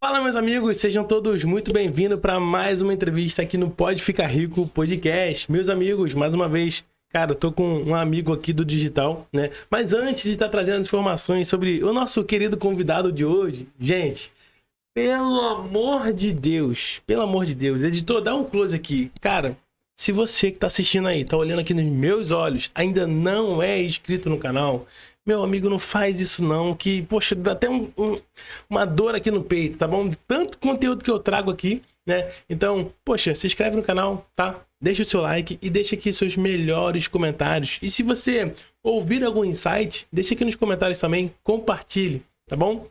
Fala, meus amigos, sejam todos muito bem-vindos para mais uma entrevista aqui no Pode Ficar Rico Podcast. Meus amigos, mais uma vez, cara, eu tô com um amigo aqui do digital, né? Mas antes de estar trazendo informações sobre o nosso querido convidado de hoje, gente, pelo amor de Deus, editor, dá um close aqui. Cara, se você que tá assistindo aí, tá olhando aqui nos meus olhos, ainda não é inscrito no canal, meu amigo, não faz isso não, que, poxa, dá até uma dor aqui no peito, tá bom? De tanto conteúdo que eu trago aqui, né? Então, poxa, se inscreve no canal, tá? Deixa o seu like e deixa aqui seus melhores comentários. E se você ouvir algum insight, deixa aqui nos comentários também, compartilhe, tá bom?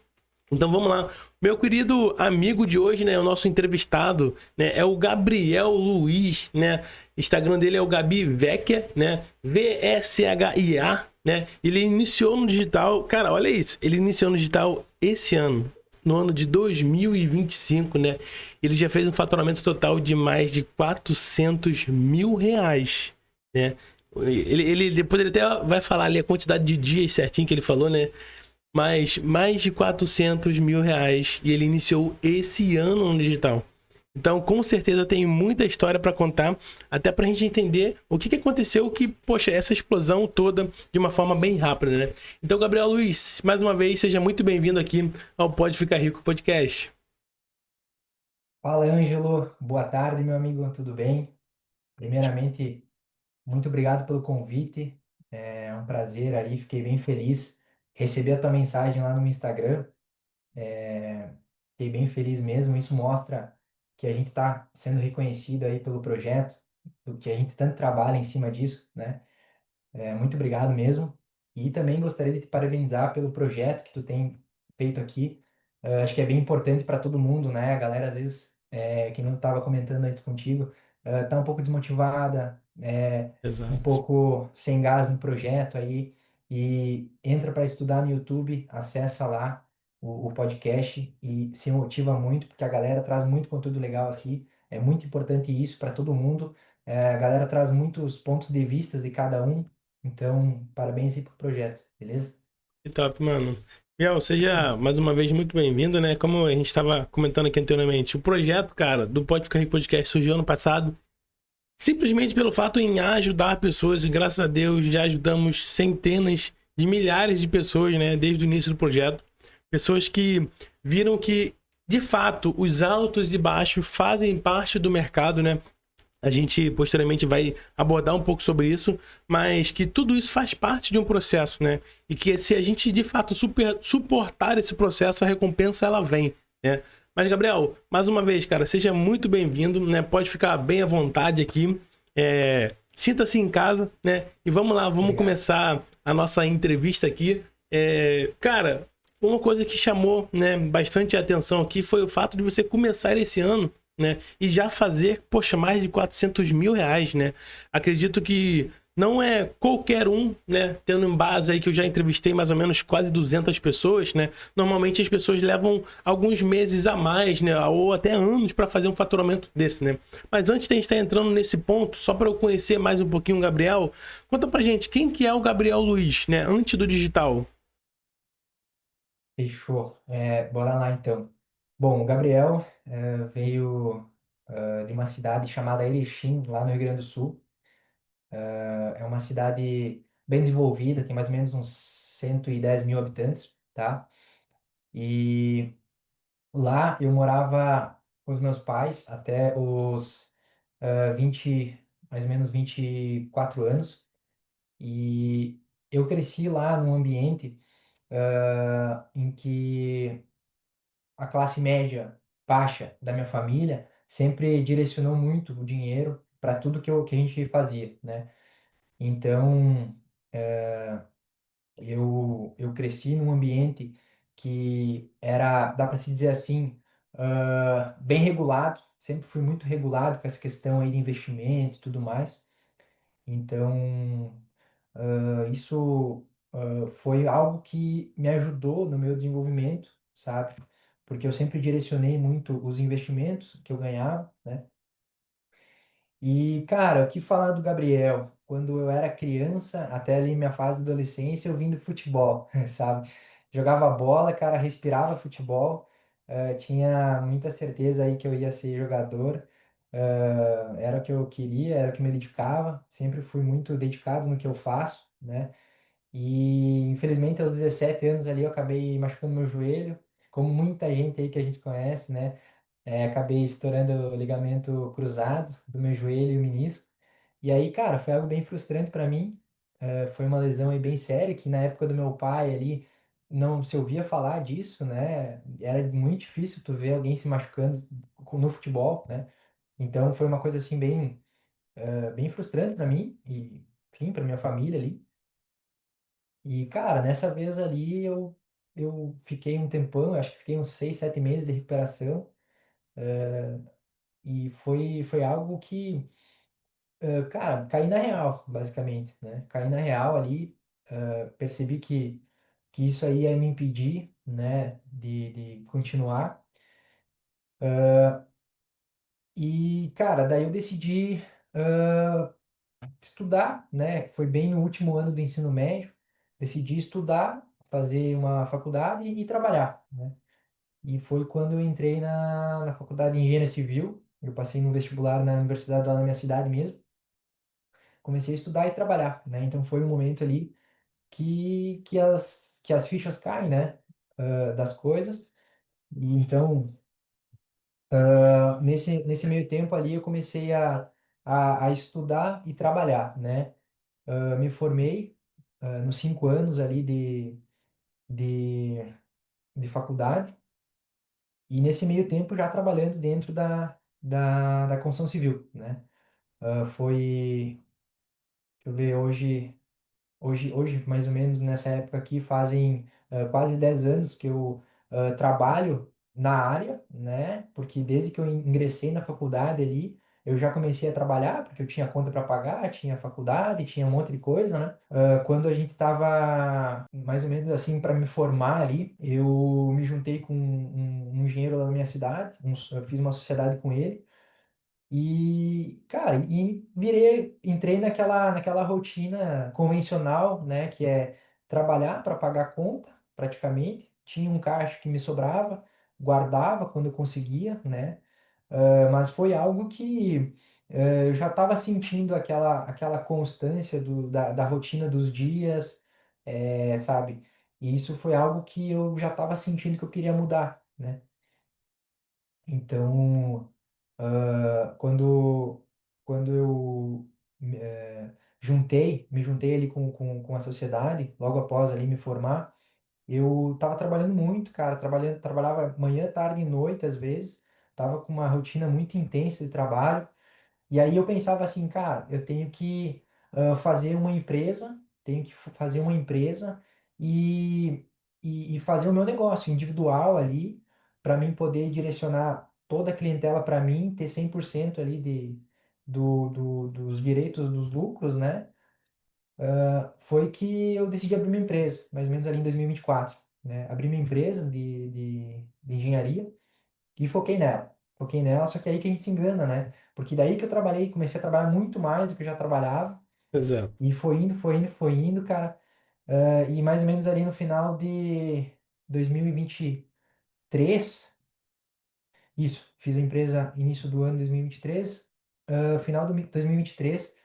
Então vamos lá. Meu querido amigo de hoje, né, o nosso entrevistado, né, é o Gabriel Luiz, né? Instagram dele é o Gabi Vecchia, né? VSHIA, né? Ele iniciou no digital, cara, olha isso. Ele iniciou no digital esse ano, no ano de 2025, né? Ele já fez um faturamento total de mais de 400 mil reais, né? Ele depois ele até vai falar ali a quantidade de dias certinho que ele falou, né? Mas mais de 400 mil reais e ele iniciou esse ano no digital. Então, com certeza, tem muita história para contar, até para a gente entender o que aconteceu, que, poxa, essa explosão toda de uma forma bem rápida, né? Então, Gabriel Luiz, mais uma vez, seja muito bem-vindo aqui ao Pode Ficar Rico Podcast. Fala, Ângelo. Boa tarde, meu amigo. Tudo bem? Primeiramente, muito obrigado pelo convite. É um prazer aí, fiquei bem feliz. Recebi a tua mensagem lá no meu Instagram. Fiquei bem feliz mesmo. Isso mostra que a gente está sendo reconhecido aí pelo projeto, do que a gente tanto trabalha em cima disso, né? Muito obrigado mesmo. E também gostaria de te parabenizar pelo projeto que tu tem feito aqui. Acho que é bem importante para todo mundo, né? A galera, às vezes, que não estava comentando antes contigo, tá um pouco desmotivada, um Exato. pouco sem gás no projeto aí, e entra para estudar no YouTube, acessa lá o podcast e se motiva muito, porque a galera traz muito conteúdo legal aqui. É muito importante isso para todo mundo. A galera traz muitos pontos de vistas de cada um, então, parabéns aí pro projeto, beleza? Que top, mano. Gabriel, seja mais uma vez muito bem-vindo, né? Como a gente estava comentando aqui anteriormente, o projeto, cara, do Pode Ficar Rico Podcast surgiu ano passado. Simplesmente pelo fato em ajudar pessoas, e graças a Deus já ajudamos centenas de milhares de pessoas, né, desde o início do projeto. Pessoas que viram que, de fato, os altos e baixos fazem parte do mercado, né? A gente posteriormente vai abordar um pouco sobre isso, mas que tudo isso faz parte de um processo, né? E que se a gente de fato suportar esse processo, a recompensa ela vem, né? Mas Gabriel, mais uma vez, cara, seja muito bem-vindo, né? Pode ficar bem à vontade aqui, sinta-se em casa, né? E vamos lá, vamos Obrigado. começar a nossa entrevista aqui. Cara, uma coisa que chamou, né, bastante atenção aqui foi o fato de você começar esse ano, né? E já fazer, poxa, mais de 400 mil reais, né? Acredito que não é qualquer um, né? Tendo em base aí que eu já entrevistei mais ou menos quase 200 pessoas, né? Normalmente as pessoas levam alguns meses a mais, né? Ou até anos para fazer um faturamento desse, né? Mas antes de a gente estar entrando nesse ponto, só para eu conhecer mais um pouquinho o Gabriel, conta pra gente quem que é o Gabriel Luiz, né? Antes do digital. Fechou. Bora lá então. Bom, o Gabriel veio de uma cidade chamada Erechim, lá no Rio Grande do Sul. É uma cidade bem desenvolvida, tem mais ou menos uns 110 mil habitantes, tá? E lá eu morava com os meus pais até os 20, mais ou menos 24 anos. E eu cresci lá num ambiente em que a classe média baixa da minha família sempre direcionou muito o dinheiro para tudo que a gente fazia, né? Então, eu cresci num ambiente que era, dá para se dizer assim, bem regulado, sempre fui muito regulado com essa questão aí de investimento e tudo mais. Então, isso foi algo que me ajudou no meu desenvolvimento, sabe? Porque eu sempre direcionei muito os investimentos que eu ganhava, né? E, cara, o que falar do Gabriel? Quando eu era criança, até ali minha fase da adolescência, eu vim do futebol, sabe? Jogava bola, cara, respirava futebol. tinha muita certeza aí que eu ia ser jogador. Era o que eu queria, era o que me dedicava. Sempre fui muito dedicado no que eu faço, né? E infelizmente aos 17 anos ali eu acabei machucando meu joelho, como muita gente aí que a gente conhece, né? Acabei estourando o ligamento cruzado do meu joelho e o menisco. E aí, cara, foi algo bem frustrante para mim. Foi uma lesão aí bem séria, que na época do meu pai ali não se ouvia falar disso, né? Era muito difícil tu ver alguém se machucando no futebol, né? Então foi uma coisa assim bem frustrante para mim e, enfim, para minha família ali. E, cara, nessa vez ali eu fiquei um tempão, acho que fiquei uns 6, 7 meses de recuperação. E foi algo que, cara, caí na real, basicamente, né? Caí na real ali, percebi que isso aí ia me impedir, né, de continuar. E, cara, daí eu decidi estudar, né? Foi bem no último ano do ensino médio. Decidi estudar, fazer uma faculdade e trabalhar, né? E foi quando eu entrei na faculdade de Engenharia Civil. Eu passei no vestibular na universidade lá na minha cidade mesmo. Comecei a estudar e trabalhar, né? Então foi um momento ali que as fichas caem, né? Das coisas. E então, nesse meio tempo ali, eu comecei a estudar e trabalhar, né? Me formei, nos 5 anos ali de, de faculdade. E nesse meio tempo já trabalhando dentro da construção civil, né? Foi, deixa eu ver, hoje, mais ou menos nessa época aqui, fazem quase 10 anos que eu trabalho na área, né? Porque desde que eu ingressei na faculdade ali, eu já comecei a trabalhar, porque eu tinha conta para pagar, tinha faculdade, tinha um monte de coisa, né? Quando a gente estava mais ou menos assim para me formar ali, eu me juntei com um engenheiro lá na minha cidade, eu fiz uma sociedade com ele. E, cara, entrei naquela rotina convencional, né, que é trabalhar para pagar conta, praticamente. Tinha um caixa que me sobrava, guardava quando eu conseguia, né? Mas foi algo que eu já estava sentindo aquela constância da rotina dos dias, sabe? E isso foi algo que eu já estava sentindo que eu queria mudar, né? Então, quando eu me juntei ali com a sociedade, logo após ali me formar, eu tava trabalhando muito, cara, trabalhava manhã, tarde e noite às vezes, tava com uma rotina muito intensa de trabalho, e aí eu pensava assim, cara, eu tenho que fazer uma empresa, tenho que fazer uma empresa e, e fazer o meu negócio individual ali, para mim poder direcionar toda a clientela para mim, ter 100% ali dos direitos dos lucros, né? Foi que eu decidi abrir uma empresa, mais ou menos ali em 2024, né? Abri minha empresa de engenharia e foquei nela. Foquei nela, só que aí que a gente se engana, né? Porque daí que eu trabalhei, comecei a trabalhar muito mais do que eu já trabalhava. Exato. E foi indo, foi indo, foi indo, cara. E mais ou menos ali no final de 2023, isso, fiz a empresa início do ano 2023. Final do 2023,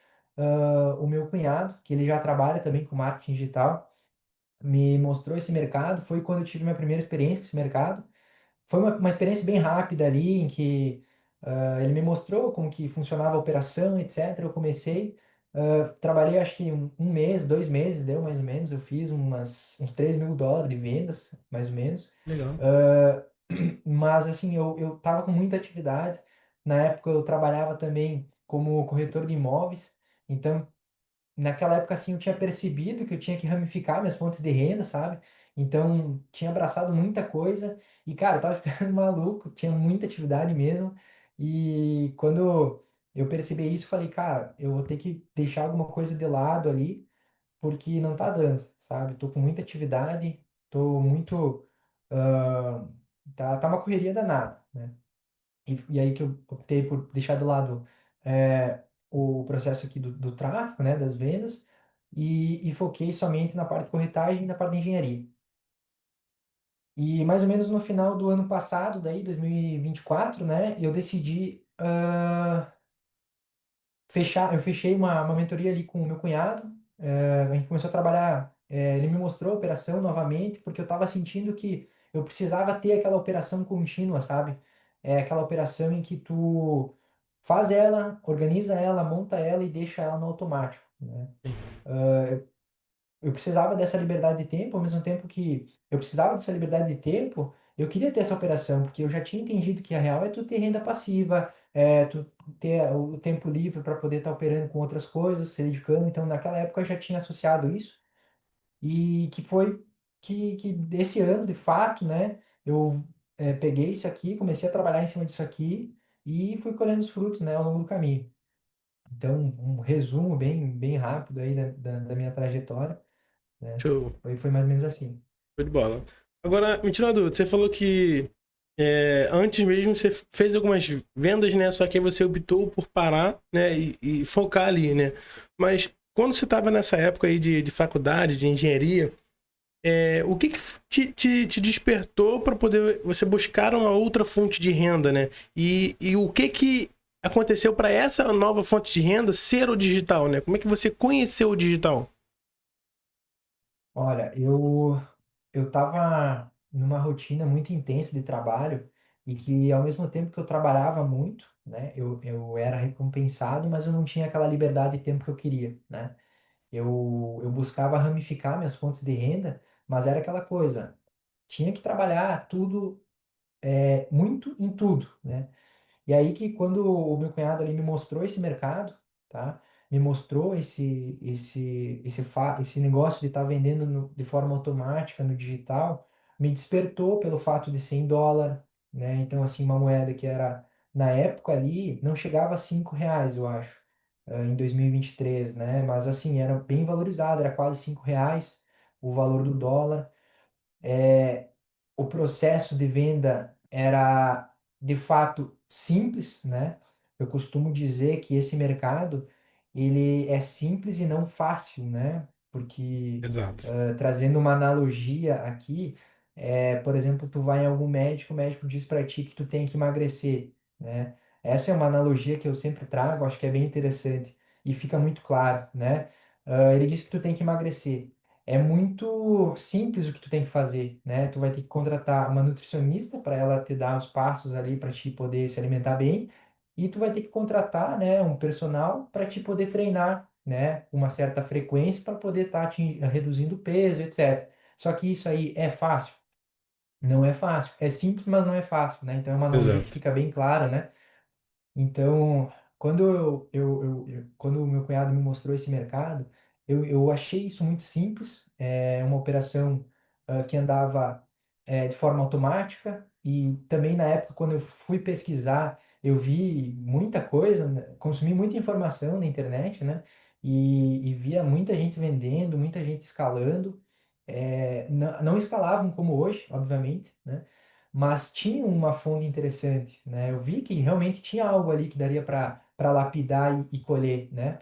o meu cunhado, que ele já trabalha também com marketing digital, me mostrou esse mercado. Foi quando eu tive minha primeira experiência com esse mercado. Foi uma experiência bem rápida ali, em que ele me mostrou como que funcionava a operação, etc. Eu comecei, trabalhei acho que um mês, 2 meses, deu mais ou menos. Eu fiz uns US$ 3.000 de vendas, mais ou menos. Legal. Ah, mas assim, eu tava com muita atividade. Na época eu trabalhava também como corretor de imóveis. Então naquela época, assim, eu tinha percebido que eu tinha que ramificar minhas fontes de renda, sabe? Então, tinha abraçado muita coisa e, cara, eu tava ficando maluco, tinha muita atividade mesmo. E quando eu percebi isso, eu falei, cara, eu vou ter que deixar alguma coisa de lado ali, porque não tá dando, sabe? Tô com muita atividade, tô muito. ah, tá uma correria danada, né? E aí que eu optei por deixar de lado o processo aqui do tráfego, né, das vendas, e foquei somente na parte de corretagem e na parte de engenharia. E mais ou menos no final do ano passado, daí 2024, né, eu decidi eu fechei uma mentoria ali com o meu cunhado. A gente começou a trabalhar. Ele me mostrou a operação novamente, porque eu estava sentindo que eu precisava ter aquela operação contínua, sabe? É aquela operação em que tu faz ela, organiza ela, monta ela e deixa ela no automático, né? Eu precisava dessa liberdade de tempo, ao mesmo tempo que eu precisava dessa liberdade de tempo, eu queria ter essa operação, porque eu já tinha entendido que a real é tu ter renda passiva, tu ter o tempo livre para poder estar operando com outras coisas, se dedicando. Então, naquela época eu já tinha associado isso, e que foi que desse ano, de fato, né, eu peguei isso aqui, comecei a trabalhar em cima disso aqui e fui colhendo os frutos, né, ao longo do caminho. Então, um resumo bem rápido aí da minha trajetória, né? Show. Foi mais ou menos assim. Show de bola. Agora, me tira uma dúvida. Você falou que antes mesmo você fez algumas vendas, né? Só que aí você optou por parar, né? E focar ali, né? Mas quando você estava nessa época aí de faculdade, de engenharia, o que te despertou para poder você buscar uma outra fonte de renda, né? E o que aconteceu para essa nova fonte de renda ser o digital, né? Como é que você conheceu o digital? Olha, eu tava numa rotina muito intensa de trabalho e que ao mesmo tempo que eu trabalhava muito, né, eu era recompensado, mas eu não tinha aquela liberdade de tempo que eu queria, né? Eu buscava ramificar minhas fontes de renda, mas era aquela coisa, tinha que trabalhar tudo, muito em tudo, né? E aí que quando o meu cunhado ali me mostrou esse mercado, tá? Me mostrou esse negócio de estar vendendo de forma automática no digital, me despertou pelo fato de ser em dólar, né? Então, assim, uma moeda que era, na época ali, não chegava a R$ 5, eu acho, em 2023, né? Mas, assim, era bem valorizado, era quase R$ 5 o valor do dólar. O processo de venda era de fato simples, né? Eu costumo dizer que esse mercado ele é simples e não fácil, né? Porque Exato. trazendo uma analogia aqui, por exemplo, tu vai em algum médico, o médico diz para ti que tu tem que emagrecer, né? Essa é uma analogia que eu sempre trago, acho que é bem interessante e fica muito claro, né? Ele diz que tu tem que emagrecer. É muito simples o que tu tem que fazer, né? Tu vai ter que contratar uma nutricionista para ela te dar os passos ali para te poder se alimentar bem, e tu vai ter que contratar, né, um personal para te poder treinar, né, uma certa frequência para poder estar reduzindo o peso, etc. Só que isso aí é fácil? Não é fácil. É simples, mas não é fácil, né? Então é uma analogia que Exato. fica bem clara, né? Então, quando o meu cunhado me mostrou esse mercado, eu achei isso muito simples. É uma operação que andava de forma automática, e também na época, quando eu fui pesquisar, eu vi muita coisa, né, consumi muita informação na internet, né? E via muita gente vendendo, muita gente escalando. Não escalavam como hoje, obviamente, né? Mas tinha uma fonte interessante, né? Eu vi que realmente tinha algo ali que daria para lapidar e colher, né?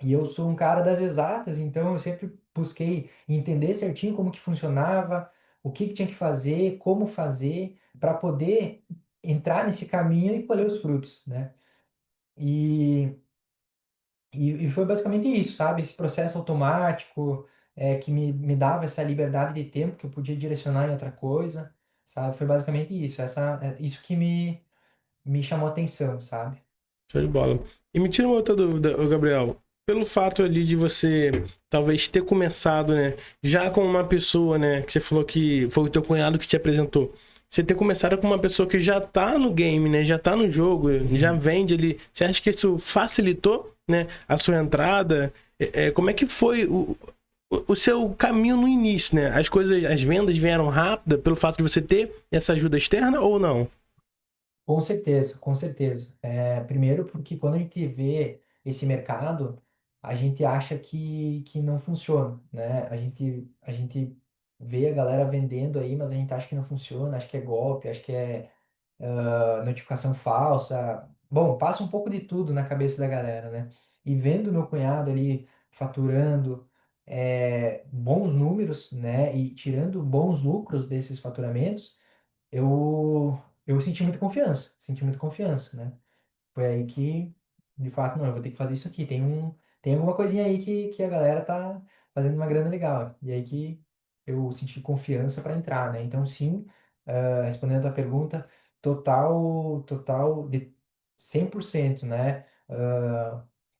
E eu sou um cara das exatas, então eu sempre busquei entender certinho como que funcionava, o que que tinha que fazer, como fazer, para poder entrar nesse caminho e colher os frutos, né? E, e foi basicamente isso, sabe? Esse processo automático que me dava essa liberdade de tempo que eu podia direcionar em outra coisa, sabe? Foi basicamente isso, isso que me chamou a atenção, sabe? Show de bola. E me tira uma outra dúvida, ô Gabriel. Pelo fato ali de você talvez ter começado, né, já com uma pessoa, né, que você falou que foi o teu cunhado que te apresentou. Você ter começado com uma pessoa que já tá no game, né, já tá no jogo, já Uhum. vende ali. Você acha que isso facilitou, né, a sua entrada? Como é que foi o seu caminho no início, né? As coisas, as vendas vieram rápida pelo fato de você ter essa ajuda externa ou não? Com certeza, com certeza. Primeiro porque quando a gente vê esse mercado, a gente acha que não funciona, né? A gente vê a galera vendendo aí, mas a gente acha que não funciona, acha que é golpe, acha que é notificação falsa. Bom, passa um pouco de tudo na cabeça da galera, né? E vendo meu cunhado ali faturando, bons números, né, e tirando bons lucros desses faturamentos, eu senti muita confiança, né? Foi aí que, de fato, não, eu vou ter que fazer isso aqui. Tem alguma coisinha aí que a galera tá fazendo uma grana legal. E aí que eu senti confiança para entrar, né? Então, sim, respondendo a tua pergunta, total de 100%, né?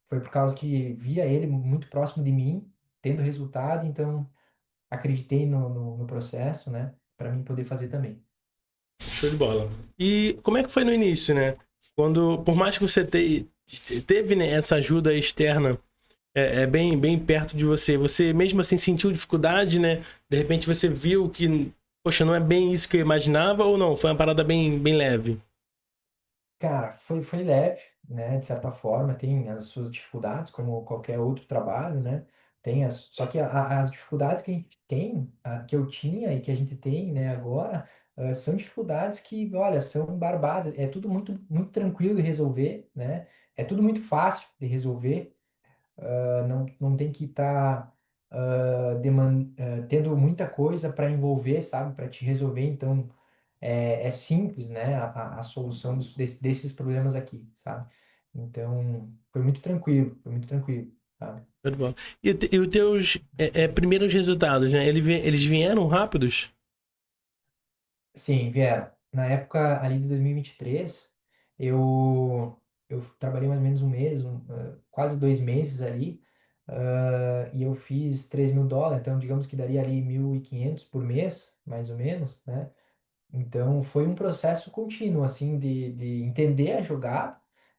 Foi por causa que via ele muito próximo de mim, tendo resultado, então acreditei no processo, né? Para mim poder fazer também. Show de bola. E como é que foi no início, né? Quando, por mais que você teve, né, essa ajuda externa bem perto de você, você mesmo assim sentiu dificuldade, né? De repente você viu que, poxa, não é bem isso que eu imaginava ou não? Foi uma parada bem leve. Cara, foi leve, né? De certa forma, tem as suas dificuldades, como qualquer outro trabalho, né? Só que as dificuldades que a gente tem, que eu tinha e que a gente tem, né, agora, são dificuldades que, olha, são barbadas. É tudo muito tranquilo de resolver, né? É tudo muito fácil de resolver. Não tem que estar tendo muita coisa para envolver, sabe? Para te resolver. Então, é simples, né, a solução desses problemas aqui, sabe? Então, foi muito tranquilo, sabe? Show de bola. E os teus primeiros resultados, né? Eles vieram rápidos? Sim, vieram. Na época ali de 2023, eu trabalhei mais ou menos um mês, quase 2 meses ali, e eu fiz US$ 3.000, então digamos que daria ali 1.500 por mês, mais ou menos, né? Então, foi um processo contínuo, assim, de entender a jogada,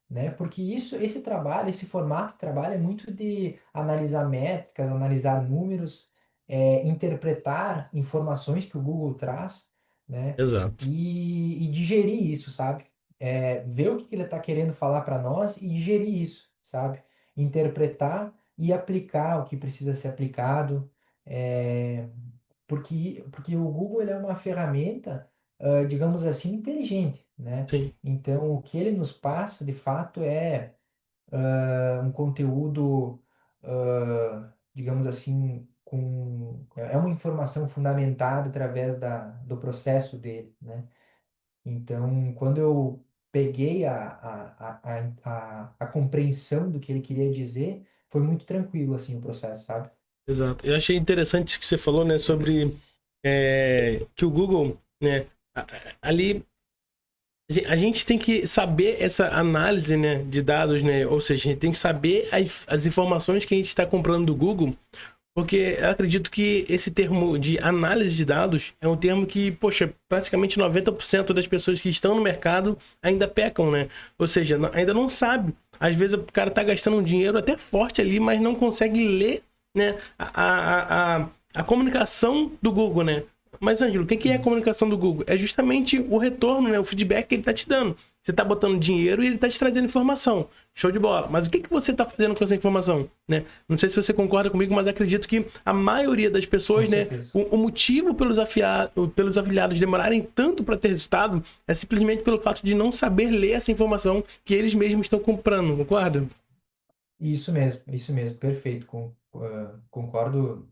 né? Porque esse trabalho, esse formato de trabalho é muito de analisar métricas, analisar números, interpretar informações que o Google traz, né? Exato. E digerir isso, sabe? Ver o que ele está querendo falar para nós e digerir isso, sabe? Interpretar e aplicar o que precisa ser aplicado, é, porque o Google ele é uma ferramenta, digamos assim, inteligente, né? Sim. Então, o que ele nos passa, de fato, é um conteúdo, digamos assim, é uma informação fundamentada através do processo dele, né? Então, quando eu peguei a compreensão do que ele queria dizer, foi muito tranquilo, assim, o processo, sabe? Exato. Eu achei interessante isso que você falou, né, sobre que o Google, né, ali a gente tem que saber essa análise, né, de dados, né, ou seja, a gente tem que saber as informações que a gente está comprando do Google, porque eu acredito que esse termo de análise de dados é um termo que, poxa, praticamente 90% das pessoas que estão no mercado ainda pecam, né? Ou seja, ainda não sabe. Às vezes o cara tá gastando um dinheiro até forte ali, mas não consegue ler, né, a comunicação do Google, né? Mas, Ângelo, o que é a Isso. comunicação do Google? É justamente o retorno, né? O feedback que ele tá te dando. Você tá botando dinheiro e ele tá te trazendo informação. Show de bola. Mas o que você tá fazendo com essa informação, né? Não sei se você concorda comigo, mas acredito que a maioria das Com pessoas, né? certeza. O motivo pelos afiliados demorarem tanto para ter resultado é simplesmente pelo fato de não saber ler essa informação que eles mesmos estão comprando, concorda? Isso mesmo, perfeito. Concordo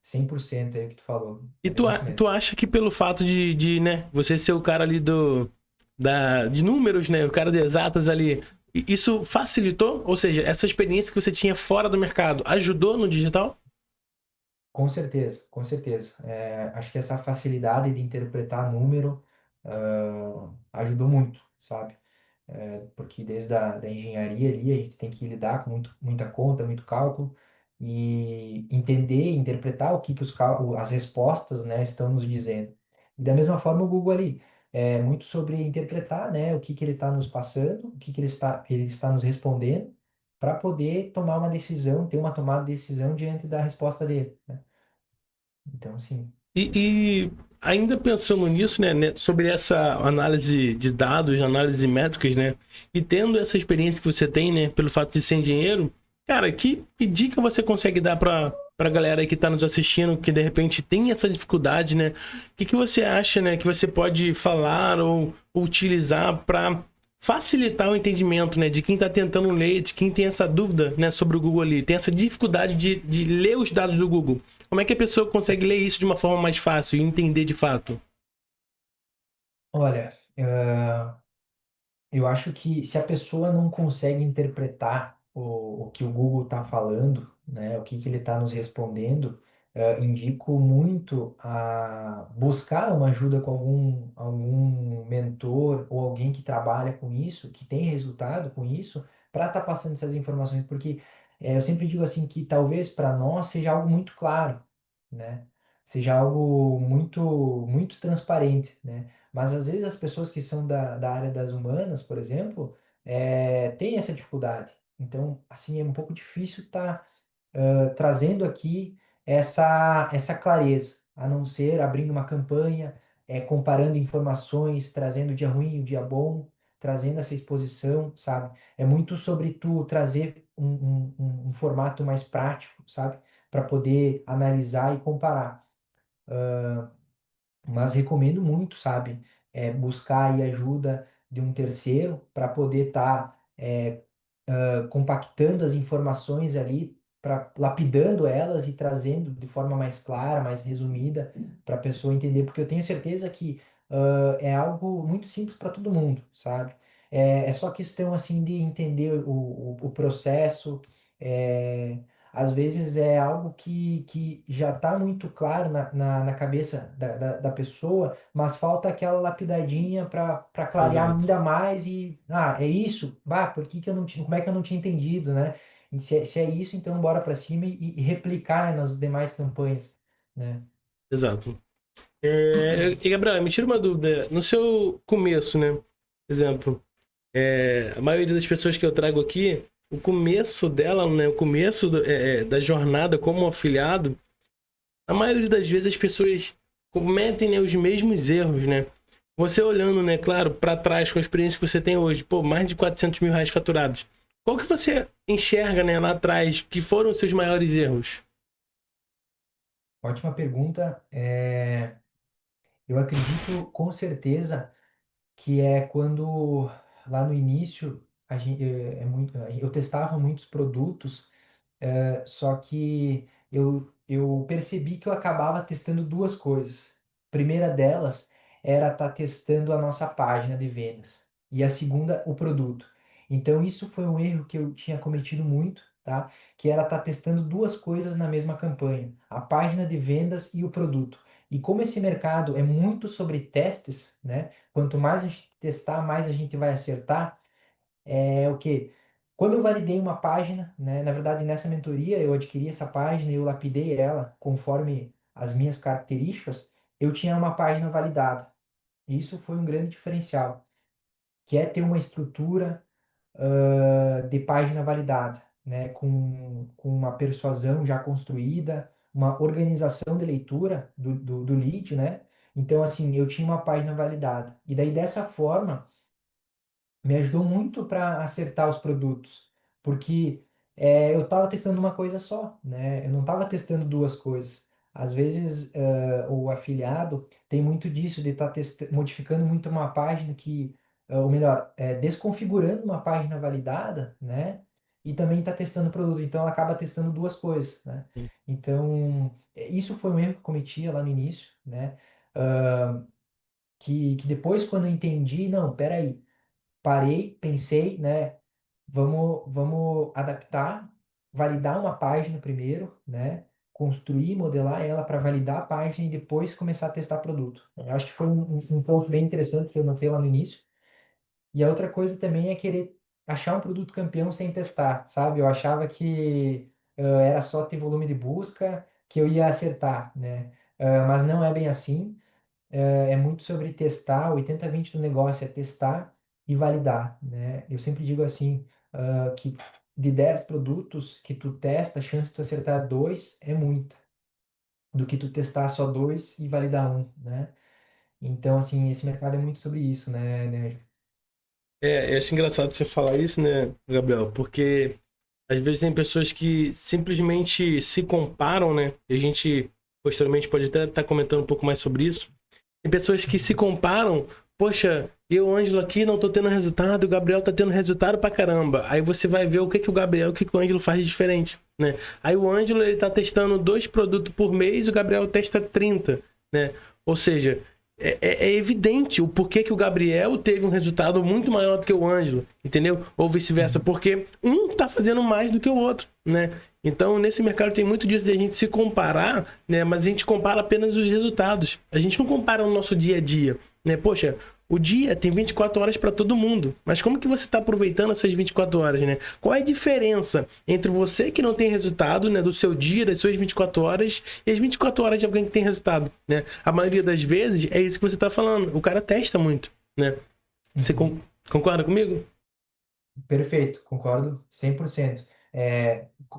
100% aí o que tu falou. E É bem isso tu mesmo. acha que pelo fato né, você ser o cara ali de números, né, o cara de exatas ali, isso facilitou? Ou seja, essa experiência que você tinha fora do mercado ajudou no digital? Com certeza, com certeza. Acho que essa facilidade de interpretar número, ajudou muito, sabe? Porque desde da engenharia ali a gente tem que lidar com muita conta, muito cálculo e entender, interpretar o que as respostas, né, estão nos dizendo. E da mesma forma o Google ali é muito sobre interpretar, né, o que ele está nos passando, o que ele está nos respondendo, para poder tomar uma decisão, ter uma tomada de decisão diante da resposta dele, né? Então, sim. E ainda pensando nisso, né, sobre essa análise de dados, análise de métricas, né, e tendo essa experiência que você tem, né, pelo fato de ser engenheiro, cara, que dica você consegue dar pra galera aí que tá nos assistindo, que de repente tem essa dificuldade, né? O que você acha, né, que você pode falar ou utilizar para facilitar o entendimento, né, de quem está tentando ler, de quem tem essa dúvida, né, sobre o Google ali, tem essa dificuldade de ler os dados do Google. Como é que a pessoa consegue ler isso de uma forma mais fácil e entender de fato? Olha, eu acho que se a pessoa não consegue interpretar o que o Google está falando, né, o que ele está nos respondendo, indico muito a buscar uma ajuda com algum mentor ou alguém que trabalha com isso, que tem resultado com isso, para estar passando essas informações, porque eu sempre digo assim que talvez para nós seja algo muito claro, né? Seja algo muito transparente, né? Mas às vezes as pessoas que são da área das humanas, por exemplo, têm essa dificuldade. Então, assim, é um pouco difícil estar trazendo aqui essa clareza, a não ser abrindo uma campanha, comparando informações, trazendo o dia ruim e o dia bom, trazendo essa exposição, sabe? É muito sobre tu trazer um formato mais prático, sabe? Para poder analisar e comparar. Mas recomendo muito, sabe? Buscar aí ajuda de um terceiro para poder estar compactando as informações ali, lapidando elas e trazendo de forma mais clara, mais resumida para a pessoa entender, porque eu tenho certeza que é algo muito simples para todo mundo, sabe? É só questão assim de entender o processo. é, Às vezes é algo que já está muito claro na cabeça da pessoa, mas falta aquela lapidadinha para clarear Exato. ainda mais e, é isso? Bah, por que que eu não tinha, como é que eu não tinha entendido, né? E se é isso, então bora para cima e replicar, né, nas demais campanhas, né? Exato. E Gabriel, me tira uma dúvida. No seu começo, né? Exemplo, a maioria das pessoas que eu trago aqui, o começo dela, né? O começo da jornada como afiliado, a maioria das vezes as pessoas cometem, né, os mesmos erros, né? Você olhando, né, claro, para trás com a experiência que você tem hoje, pô, mais de 400 mil reais faturados. Qual que você enxerga, né, lá atrás, que foram os seus maiores erros? Ótima pergunta. Eu acredito com certeza que é quando lá no início eu testava muitos produtos. Só que eu percebi que eu acabava testando duas coisas. A primeira delas era estar testando a nossa página de vendas. E a segunda, o produto. Então, isso foi um erro que eu tinha cometido muito, tá? Que era estar testando duas coisas na mesma campanha: a página de vendas e o produto. E como esse mercado é muito sobre testes, né? Quanto mais a gente testar, mais a gente vai acertar. É o quê? Quando eu validei uma página, né, na verdade nessa mentoria eu adquiri essa página e eu lapidei ela conforme as minhas características, eu tinha uma página validada. E isso foi um grande diferencial, que é ter uma estrutura de página validada, né, com uma persuasão já construída, uma organização de leitura do lead, né? Então, assim, eu tinha uma página validada. E daí, dessa forma, me ajudou muito para acertar os produtos, porque eu estava testando uma coisa só, né? Eu não estava testando duas coisas. Às vezes, o afiliado tem muito disso, de estar modificando muito uma página que, ou melhor, desconfigurando uma página validada, né? E também está testando o produto, então ela acaba testando duas coisas, né? Então, isso foi um erro que eu cometia lá no início, né? Que depois, quando eu entendi, não, peraí, parei, pensei, né? Vamos adaptar, validar uma página primeiro, né? Construir, modelar ela para validar a página e depois começar a testar produto. Eu acho que foi um ponto bem interessante que eu notei lá no início. E a outra coisa também é querer achar um produto campeão sem testar, sabe? Eu achava que era só ter volume de busca que eu ia acertar, né? Mas não é bem assim. É muito sobre testar, 80-20 do negócio é testar e validar, né? Eu sempre digo assim, que de 10 produtos que tu testa, a chance de tu acertar dois é muita, do que tu testar só dois e validar um, né? Então, assim, esse mercado é muito sobre isso, né? Eu acho engraçado você falar isso, né, Gabriel? Porque às vezes tem pessoas que simplesmente se comparam, né? E a gente posteriormente pode até estar comentando um pouco mais sobre isso. Tem pessoas que se comparam poxa, eu, Ângelo, aqui não tô tendo resultado, o Gabriel tá tendo resultado pra caramba. Aí você vai ver o que que o Gabriel, o que que o Ângelo faz de diferente, né? Aí o Ângelo, ele tá testando 2 produtos por mês, o Gabriel testa 30, né? Ou seja, é evidente o porquê que o Gabriel teve um resultado muito maior do que o Ângelo, entendeu? Ou vice-versa, Uhum. porque um tá fazendo mais do que o outro, né? Então, nesse mercado tem muito disso de a gente se comparar, né? Mas a gente compara apenas os resultados. A gente não compara o nosso dia a dia, né? Poxa, o dia tem 24 horas para todo mundo, mas como que você está aproveitando essas 24 horas, né? Qual é a diferença entre você que não tem resultado, né, do seu dia, das suas 24 horas, e as 24 horas de alguém que tem resultado, né? A maioria das vezes é isso que você está falando. O cara testa muito, né? Você Uhum. concorda comigo? Perfeito, concordo 100%.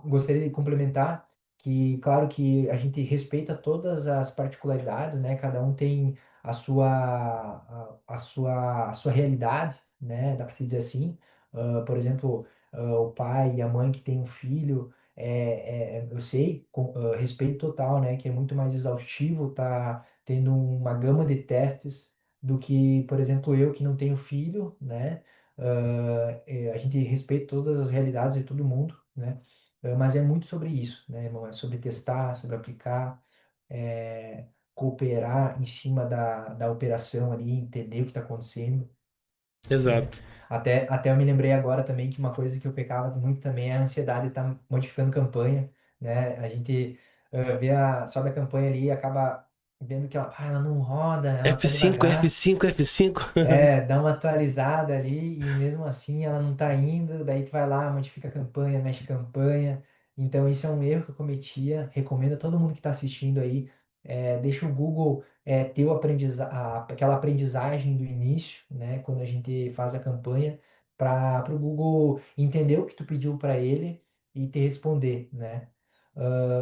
Gostaria de complementar que, claro que a gente respeita todas as particularidades, né? Cada um tem a sua realidade, né? Dá para se dizer assim. Por exemplo, o pai e a mãe que tem um filho, eu sei, respeito total, né? Que é muito mais exaustivo, tá tendo uma gama de testes do que, por exemplo, eu que não tenho filho, né? A gente respeita todas as realidades de todo mundo, né? Mas é muito sobre isso, né, irmão? É sobre testar, sobre aplicar, cooperar em cima da operação ali, entender o que está acontecendo, né? Exato. Até eu me lembrei agora também que uma coisa que eu pecava muito também é a ansiedade de estar modificando campanha, né? A gente sobe a campanha ali e acaba vendo que ela não roda, ela tá F5, devagar. F5, F5. Dá uma atualizada ali e mesmo assim ela não tá indo, daí tu vai lá, modifica a campanha, mexe a campanha. Então isso é um erro que eu cometia. Recomendo a todo mundo que está assistindo aí, deixa o Google ter aquela aprendizagem do início, né, quando a gente faz a campanha, para o Google entender o que tu pediu para ele e te responder, né,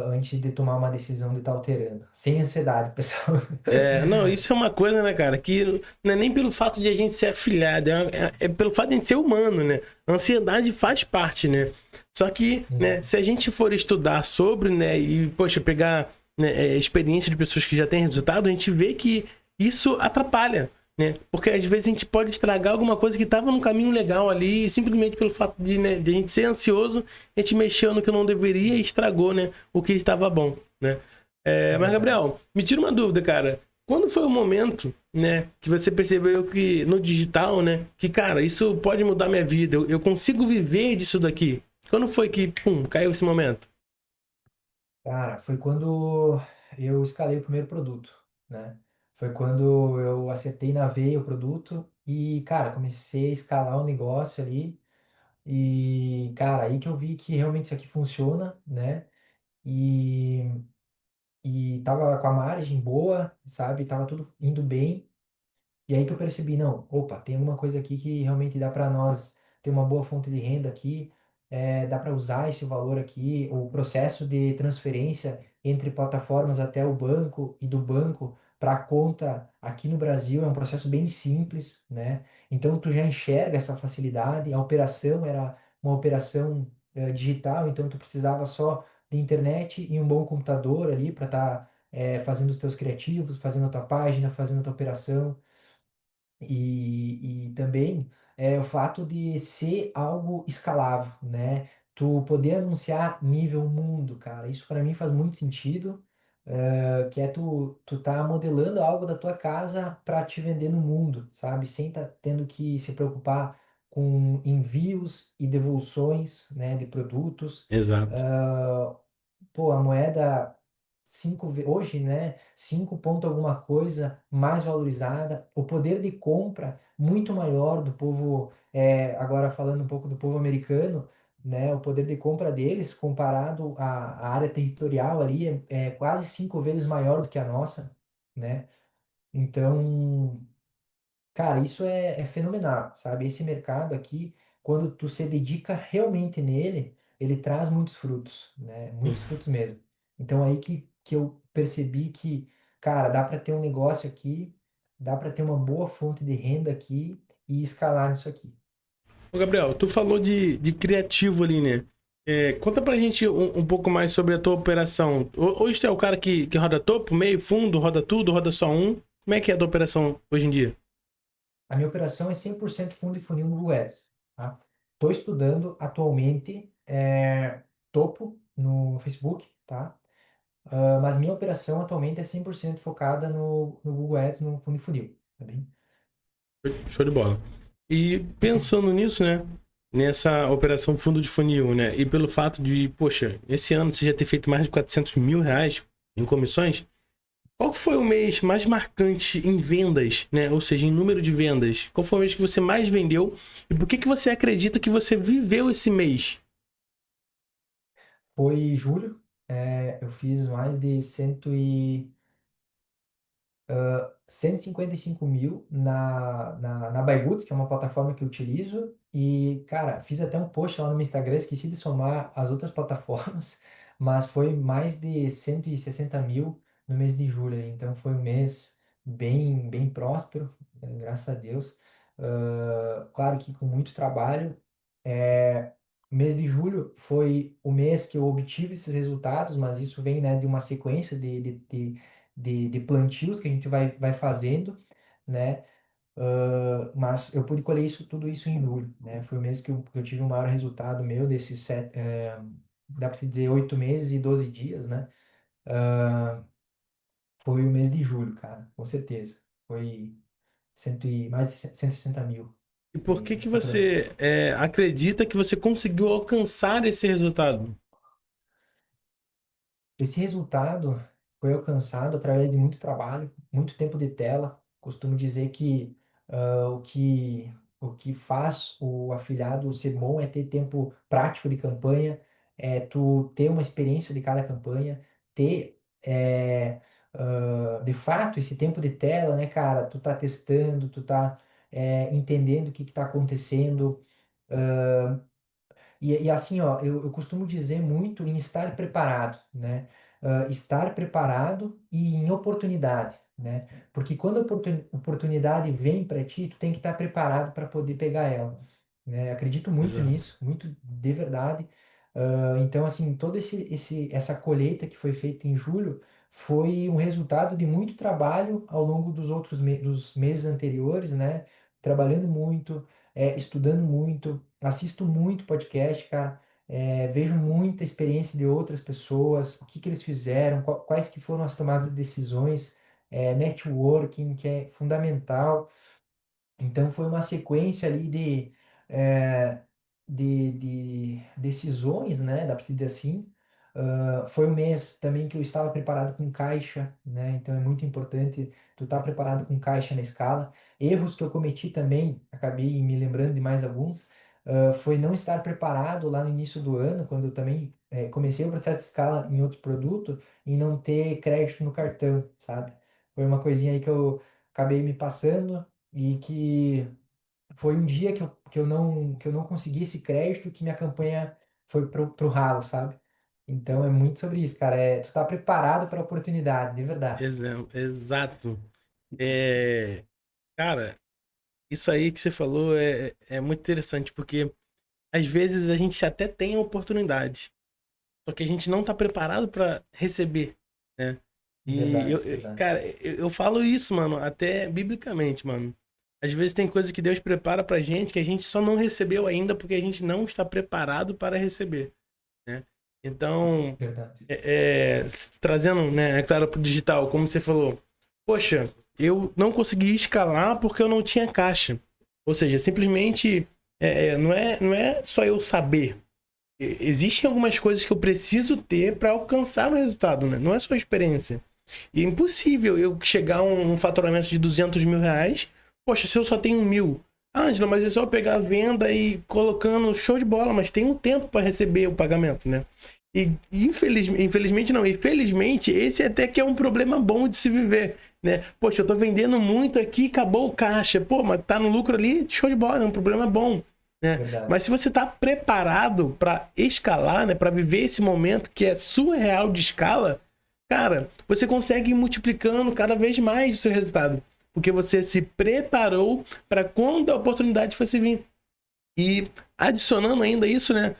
antes de tomar uma decisão de estar alterando. Sem ansiedade, pessoal. Não, isso é uma coisa, né, cara, que não é nem pelo fato de a gente ser afiliado, é pelo fato de a gente ser humano, né? A ansiedade faz parte, né? Só que, né, Uhum. se a gente for estudar sobre, né, e, poxa, pegar, né, experiência de pessoas que já têm resultado, a gente vê que isso atrapalha, né? Porque às vezes a gente pode estragar alguma coisa que estava num caminho legal ali, e simplesmente pelo fato de, né, de a gente ser ansioso, a gente mexeu no que não deveria e estragou, né, o que estava bom, né? É Mas, verdade. Gabriel, me tira uma dúvida, cara. Quando foi o momento, né, que você percebeu que no digital, né, que, cara, isso pode mudar minha vida, eu consigo viver disso daqui? Quando foi que, pum, caiu esse momento? Cara, foi quando eu escalei o primeiro produto, né? Foi quando eu acertei na veia o produto e, cara, comecei a escalar o negócio ali. E, cara, aí que eu vi que realmente isso aqui funciona, né? E, e tava com a margem boa, sabe? Tava tudo indo bem. E aí que eu percebi, não, opa, tem alguma coisa aqui que realmente dá para nós ter uma boa fonte de renda aqui, dá para usar esse valor aqui, o processo de transferência entre plataformas até o banco e do banco para a conta aqui no Brasil é um processo bem simples, né? Então tu já enxerga essa facilidade, a operação era uma operação digital, então tu precisava só de internet e um bom computador ali para estar fazendo os teus criativos, fazendo a tua página, fazendo a tua operação. E também o fato de ser algo escalável, né? Tu poder anunciar nível mundo, cara, isso para mim faz muito sentido, que é tu tá modelando algo da tua casa para te vender no mundo, sabe? Sem tá tendo que se preocupar com envios e devoluções, né, de produtos. Exato. Ah, Pô, a moeda hoje, né, 5 ponto alguma coisa mais valorizada, o poder de compra muito maior do povo, agora falando um pouco do povo americano, né, o poder de compra deles comparado à área territorial ali é quase 5 vezes maior do que a nossa, né? Então, cara, isso é fenomenal, sabe? Esse mercado aqui, quando tu se dedica realmente nele, ele traz muitos frutos, né? Muitos frutos mesmo. Então aí que eu percebi que, cara, dá para ter um negócio aqui, dá para ter uma boa fonte de renda aqui e escalar nisso aqui. Ô, Gabriel, tu falou de criativo ali, né? Conta pra gente um pouco mais sobre a tua operação. Hoje tu é o cara que roda topo, meio, fundo, roda tudo, roda só um. Como é que é a tua operação hoje em dia? a minha operação é 100% fundo e funil no Google Ads, tá? Estou estudando atualmente topo no Facebook, tá? Mas minha operação atualmente é 100% focada no Google Ads, no fundo e funil, tá bem? Show de bola. E pensando nisso, né? Nessa operação fundo de funil, né? E pelo fato de, poxa, esse ano você já ter feito mais de 400 mil reais em comissões, qual foi o mês mais marcante em vendas, né? Ou seja, em número de vendas? Qual foi o mês que você mais vendeu? E por que que você acredita que você viveu esse mês? Foi julho, eu fiz mais de 155 mil na Byboots, que é uma plataforma que eu utilizo. E, cara, fiz até um post lá no meu Instagram, esqueci de somar as outras plataformas, mas foi mais de 160 mil no mês de julho. Então, foi um mês bem próspero, graças a Deus. Claro que com muito trabalho. O mês de julho foi o mês que eu obtive esses resultados, mas isso vem, né, de uma sequência de plantios que a gente vai fazendo, né? Mas eu pude colher tudo isso em julho, né? Foi o mês que eu tive o maior resultado meu desses dá para se dizer 8 meses e 12 dias, né? Foi o mês de julho, cara, com certeza. Foi mais de 160 mil E por que de que faturamento. você acredita que você conseguiu alcançar esse resultado? Esse resultado foi alcançado através de muito trabalho, muito tempo de tela. Costumo dizer que o que faz o afiliado ser bom é ter tempo prático de campanha, é tu ter uma experiência de cada campanha, ter de fato esse tempo de tela, né, cara? Tu tá testando, tu tá entendendo o que que tá acontecendo. E assim, ó, eu costumo dizer muito em estar preparado, né? Estar preparado e em oportunidade, né? Porque quando a oportunidade vem para ti, tu tem que estar preparado para poder pegar ela, né? Acredito muito Exato. nisso, muito de verdade. Então, assim, essa colheita que foi feita em julho foi um resultado de muito trabalho ao longo dos meses anteriores, né? Trabalhando muito, estudando muito, assisto muito podcast, cara. Vejo muita experiência de outras pessoas, o que que eles fizeram, quais que foram as tomadas de decisões, networking, que é fundamental. Então foi uma sequência ali eh, de decisões, né? Dá para se dizer assim. Foi um mês também que eu estava preparado com caixa, né? Então é muito importante tu estar preparado com caixa na escala. Erros que eu cometi também, acabei me lembrando de mais alguns, foi não estar preparado lá no início do ano, quando eu também comecei o processo de escala em outro produto e não ter crédito no cartão, sabe? Foi uma coisinha aí que eu acabei me passando e que foi um dia que eu não consegui esse crédito que minha campanha foi pro ralo, sabe? Então é muito sobre isso, cara. Tu tá preparado para a oportunidade, de verdade. Exato. É, cara, isso aí que você falou é muito interessante, porque às vezes a gente até tem a oportunidade, só que a gente não tá preparado para receber, né? E Verdade, verdade. cara, eu falo isso, mano, até biblicamente, mano. Às vezes tem coisa que Deus prepara pra gente que a gente só não recebeu ainda porque a gente não está preparado para receber, né? Então, Verdade. trazendo, né, é claro, pro digital, como você falou, poxa, eu não consegui escalar porque eu não tinha caixa. Ou seja, simplesmente não é só eu saber. Existem algumas coisas que eu preciso ter para alcançar o resultado, né? Não é só experiência. E é impossível eu chegar a um faturamento de 200 mil reais. Poxa, se eu só tenho 1.000. Ah, Angela, mas é só eu pegar a venda e colocando show de bola, mas tem um tempo para receber o pagamento, né? E infelizmente não, infelizmente esse até que é um problema bom de se viver, né? Poxa, eu tô vendendo muito aqui, acabou o caixa. Pô, mas tá no lucro ali, show de bola, é um problema bom, né? Verdade. Mas se você tá preparado para escalar, né, para viver esse momento que é surreal de escala, cara, você consegue ir multiplicando cada vez mais o seu resultado, porque você se preparou para quando a oportunidade fosse vir. E adicionando ainda isso, né?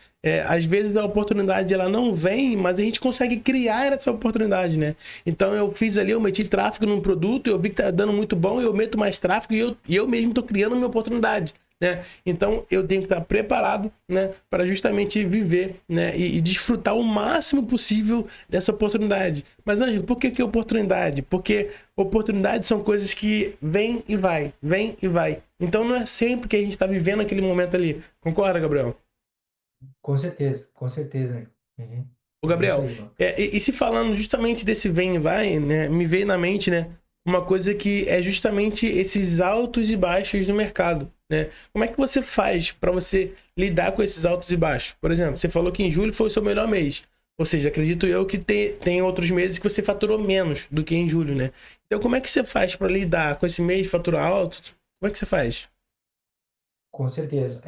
às vezes a oportunidade ela não vem, mas a gente consegue criar essa oportunidade, né? Então eu fiz ali, eu meti tráfego num produto, eu vi que tá dando muito bom, eu meto mais tráfego e eu mesmo tô criando minha oportunidade. Né? Então eu tenho que estar preparado, né, para justamente viver, né, e desfrutar o máximo possível dessa oportunidade. Mas Ângelo, por que oportunidade? Porque oportunidades são coisas que vêm e vai, vem e vai. Então não é sempre que a gente está vivendo aquele momento ali. Concorda, Gabriel? Com certeza, amigo. Uhum. Ô, É isso Gabriel, aí, mano. e se falando justamente desse vem e vai, né, me veio na mente, né, uma coisa que é justamente esses altos e baixos do mercado, né? Como é que você faz para você lidar com esses altos e baixos? Por exemplo, você falou que em julho foi o seu melhor mês. Ou seja, acredito eu que tem outros meses que você faturou menos do que em julho, né? Então, como é que você faz para lidar com esse mês de faturar alto? Como é que você faz? Com certeza.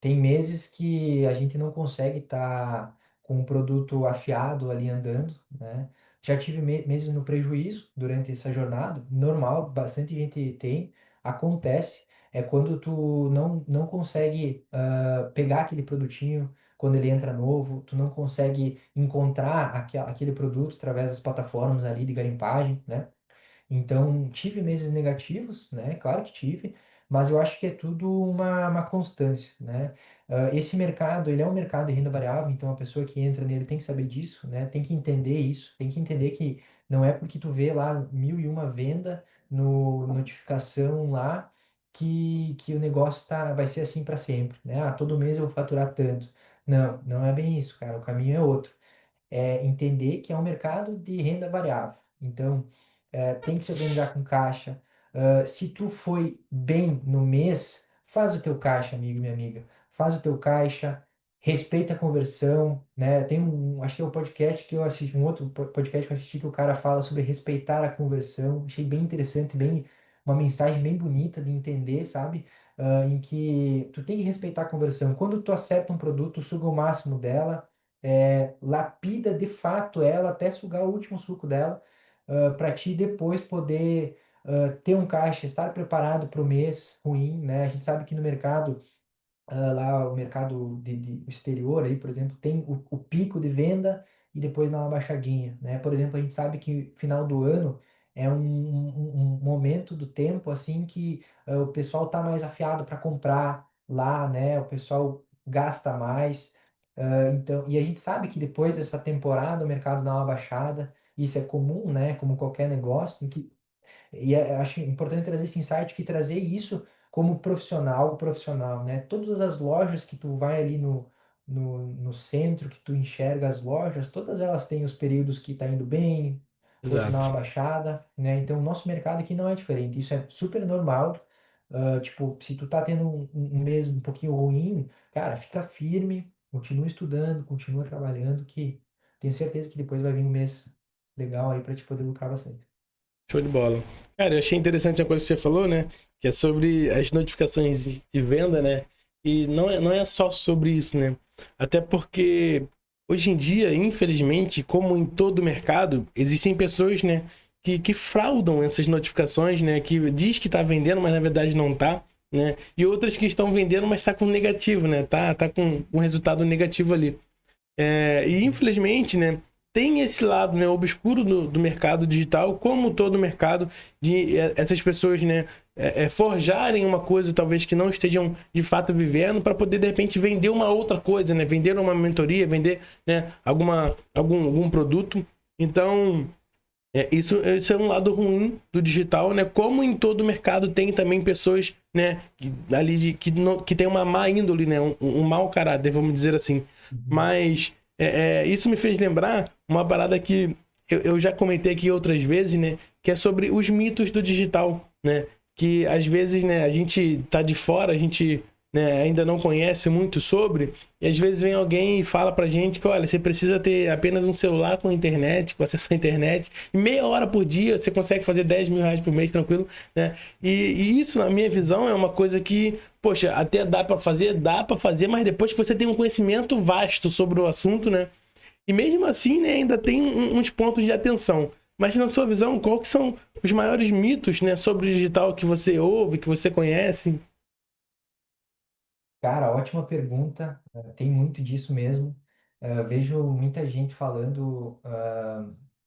Tem meses que a gente não consegue estar com o produto afiado ali andando, né? Já tive meses no prejuízo durante essa jornada, normal, bastante gente tem, acontece, é quando tu não consegue pegar aquele produtinho quando ele entra novo, tu não consegue encontrar aquele produto através das plataformas ali de garimpagem, né? Então, tive meses negativos, né? Claro que tive, mas eu acho que é tudo uma constância, né? Esse mercado, ele é um mercado de renda variável, então a pessoa que entra nele tem que saber disso, né? Tem que entender isso, tem que entender que não é porque tu vê lá 1.001 venda no notificação lá que o negócio vai ser assim para sempre, né? Ah, todo mês eu vou faturar tanto. Não, não é bem isso, cara. O caminho é outro, é entender que é um mercado de renda variável. Então, tem que se organizar com caixa. Se tu foi bem no mês, faz o teu caixa, amigo e minha amiga. Faz o teu caixa, respeita a conversão, né? Tem acho que é um podcast que eu assisti, um outro podcast que eu assisti que o cara fala sobre respeitar a conversão. Achei bem interessante, uma mensagem bem bonita de entender, sabe? Em que tu tem que respeitar a conversão. Quando tu acerta um produto, suga o máximo dela, lapida de fato ela até sugar o último suco dela, para ti depois poder ter um caixa, estar preparado para o mês ruim, né? A gente sabe que no mercado lá o mercado de exterior aí, por exemplo, tem o pico de venda e depois dá uma baixadinha, né? Por exemplo, a gente sabe que final do ano é um momento do tempo assim que o pessoal tá mais afiado para comprar lá, né? O pessoal gasta mais. Então, e a gente sabe que depois dessa temporada o mercado dá uma baixada. Isso é comum, né? Como qualquer negócio, acho importante trazer esse insight, que trazer isso como profissional, algo profissional, né? Todas as lojas que tu vai ali no centro, que tu enxerga as lojas, todas elas têm os períodos que tá indo bem, outro dá Exato. uma baixada, né? Então, o nosso mercado aqui não é diferente. Isso é super normal. Tipo, se tu tá tendo um mês um pouquinho ruim, cara, fica firme, continua estudando, continua trabalhando, que tenho certeza que depois vai vir um mês legal aí para te poder lucrar bastante. Show de bola. Cara, eu achei interessante a coisa que você falou, né? Que é sobre as notificações de venda, né? E não é só sobre isso, né? Até porque hoje em dia, infelizmente, como em todo mercado, existem pessoas, né? Que fraudam essas notificações, né? Que diz que tá vendendo, mas na verdade não tá, né? E outras que estão vendendo, mas tá com negativo, né? Tá com um resultado negativo ali. E infelizmente, né, tem esse lado, né, obscuro do mercado digital, como todo mercado, de essas pessoas, né, forjarem uma coisa talvez que não estejam de fato vivendo para poder de repente vender uma outra coisa, né, vender uma mentoria, vender, né, algum produto. Então, isso é um lado ruim do digital, né? Como em todo mercado tem também pessoas, né, que tem uma má índole, né? Um mau caráter, vamos dizer assim. Uhum. Mas isso me fez lembrar uma parada que eu já comentei aqui outras vezes, né? Que é sobre os mitos do digital, né? Que às vezes, né, a gente tá de fora, a gente, né, ainda não conhece muito sobre, e às vezes vem alguém e fala pra gente que, olha, você precisa ter apenas um celular com internet, com acesso à internet, e meia hora por dia você consegue fazer 10 mil reais por mês tranquilo, né? E isso, na minha visão, é uma coisa que, poxa, até dá pra fazer, mas depois que você tem um conhecimento vasto sobre o assunto, né? E mesmo assim, né, ainda tem uns pontos de atenção. Mas na sua visão, qual que são os maiores mitos, né, sobre o digital que você ouve, que você conhece? Cara, ótima pergunta. Tem muito disso mesmo. Vejo muita gente falando,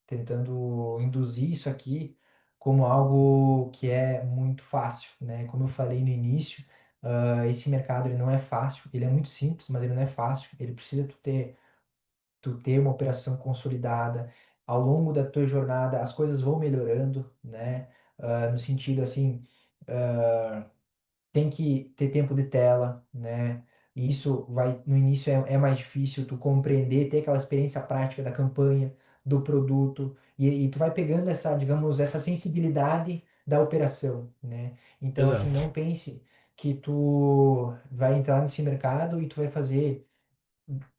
tentando induzir isso aqui como algo que é muito fácil, né? Como eu falei no início, esse mercado ele não é fácil, ele é muito simples, mas ele não é fácil. Ele precisa tu ter uma operação consolidada. Ao longo da tua jornada, as coisas vão melhorando, né? No sentido assim. Tem que ter tempo de tela, né? E isso vai, no início é mais difícil tu compreender, ter aquela experiência prática da campanha, do produto, e tu vai pegando essa, digamos, essa sensibilidade da operação, né? Então, assim, Exato. não pense que tu vai entrar nesse mercado e tu vai fazer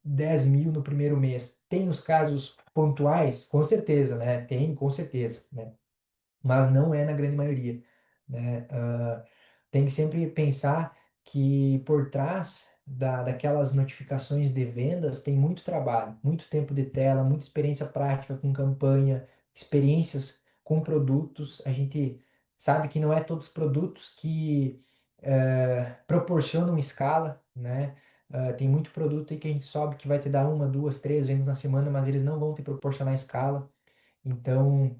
10 mil no primeiro mês. Tem os casos pontuais, com certeza, né? Tem, com certeza, né? Mas não é na grande maioria, né? Tem que sempre pensar que por trás daquelas notificações de vendas tem muito trabalho, muito tempo de tela, muita experiência prática com campanha, experiências com produtos. A gente sabe que não é todos os produtos que proporcionam escala, né? Tem muito produto aí que a gente sobe que vai te dar uma, duas, três vendas na semana, mas eles não vão te proporcionar escala. Então,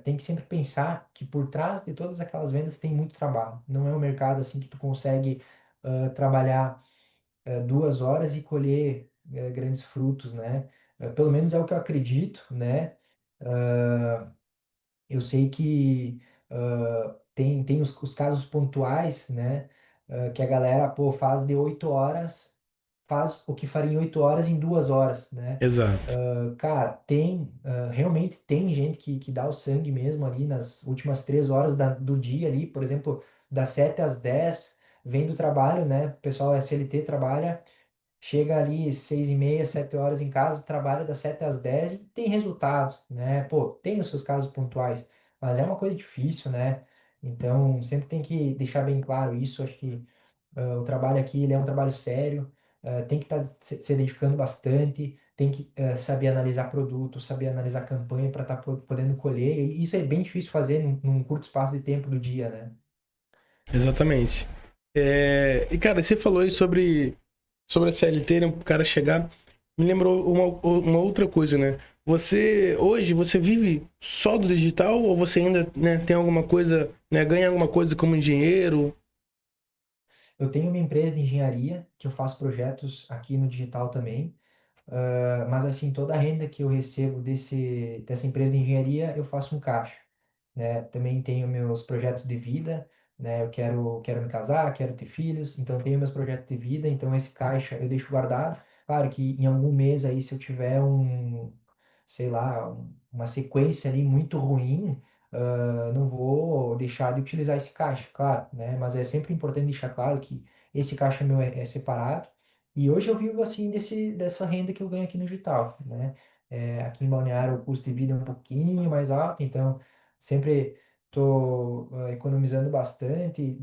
tem que sempre pensar que por trás de todas aquelas vendas tem muito trabalho. Não é um mercado assim que tu consegue trabalhar 2 horas e colher grandes frutos, né? Pelo menos é o que eu acredito, né? Eu sei que tem os casos pontuais, né? Que a galera, pô, faz de 8 horas, faz o que faria em 8 horas em 2 horas, né? Exato. Cara, realmente tem gente que dá o sangue mesmo ali nas últimas 3 horas do dia ali, por exemplo, das 7 às 10, vem do trabalho, né? O pessoal SLT trabalha, chega ali 6h30, 7 horas em casa, trabalha das 7 às 10 e tem resultado, né? Pô, tem os seus casos pontuais, mas é uma coisa difícil, né? Então, sempre tem que deixar bem claro isso. Acho que o trabalho aqui ele é um trabalho sério, tem que estar se dedicando bastante, tem que saber analisar produto, saber analisar campanha para estar podendo colher. E isso é bem difícil fazer num curto espaço de tempo do dia, né? Exatamente. E, cara, você falou aí sobre a CLT, né? O cara chegar. Me lembrou uma outra coisa, né? Hoje, você vive só do digital ou você ainda, né, tem alguma coisa, né, ganha alguma coisa como engenheiro? Eu tenho uma empresa de engenharia que eu faço projetos aqui no digital também. Mas assim, toda a renda que eu recebo dessa empresa de engenharia, eu faço um caixa, né? Também tenho meus projetos de vida, né? Eu quero me casar, quero ter filhos, então tenho meus projetos de vida, então esse caixa eu deixo guardado. Claro que em algum mês aí, se eu tiver sei lá, uma sequência ali muito ruim, não vou deixar de utilizar esse caixa, claro, né? Mas é sempre importante deixar claro que esse caixa meu é separado. E hoje eu vivo assim dessa renda que eu ganho aqui no digital, né? Aqui em Balneário o custo de vida é um pouquinho mais alto, então sempre estou economizando bastante,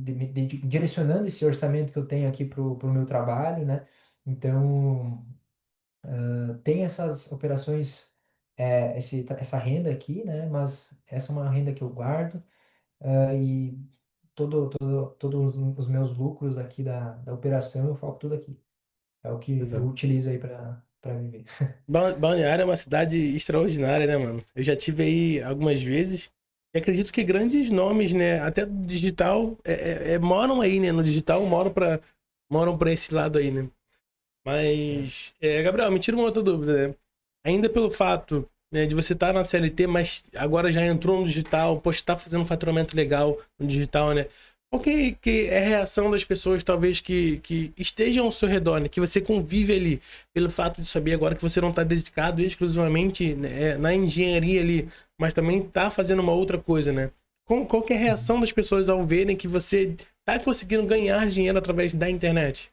direcionando esse orçamento que eu tenho aqui para o meu trabalho, né? Então tem essas operações, essa renda aqui, né? Mas essa é uma renda que eu guardo e todos os meus lucros aqui da operação eu foco tudo aqui. É o que eu Exato. utilizo aí para viver. Balneário é uma cidade extraordinária, né, mano? Eu já tive aí algumas vezes e acredito que grandes nomes, né, até do digital, moram aí, né, no digital, moram pra esse lado aí, né? É. Mas, Gabriel, me tira uma outra dúvida, né? Ainda pelo fato, né, de você estar na CLT, mas agora já entrou no digital, poxa, tá fazendo um faturamento legal no digital, né? Qual que é a reação das pessoas, talvez, que estejam ao seu redor, né? Que você convive ali, pelo fato de saber agora que você não está dedicado exclusivamente, né, na engenharia ali, mas também está fazendo uma outra coisa, né? Qual que é a Uhum. reação das pessoas ao verem que você está conseguindo ganhar dinheiro através da internet?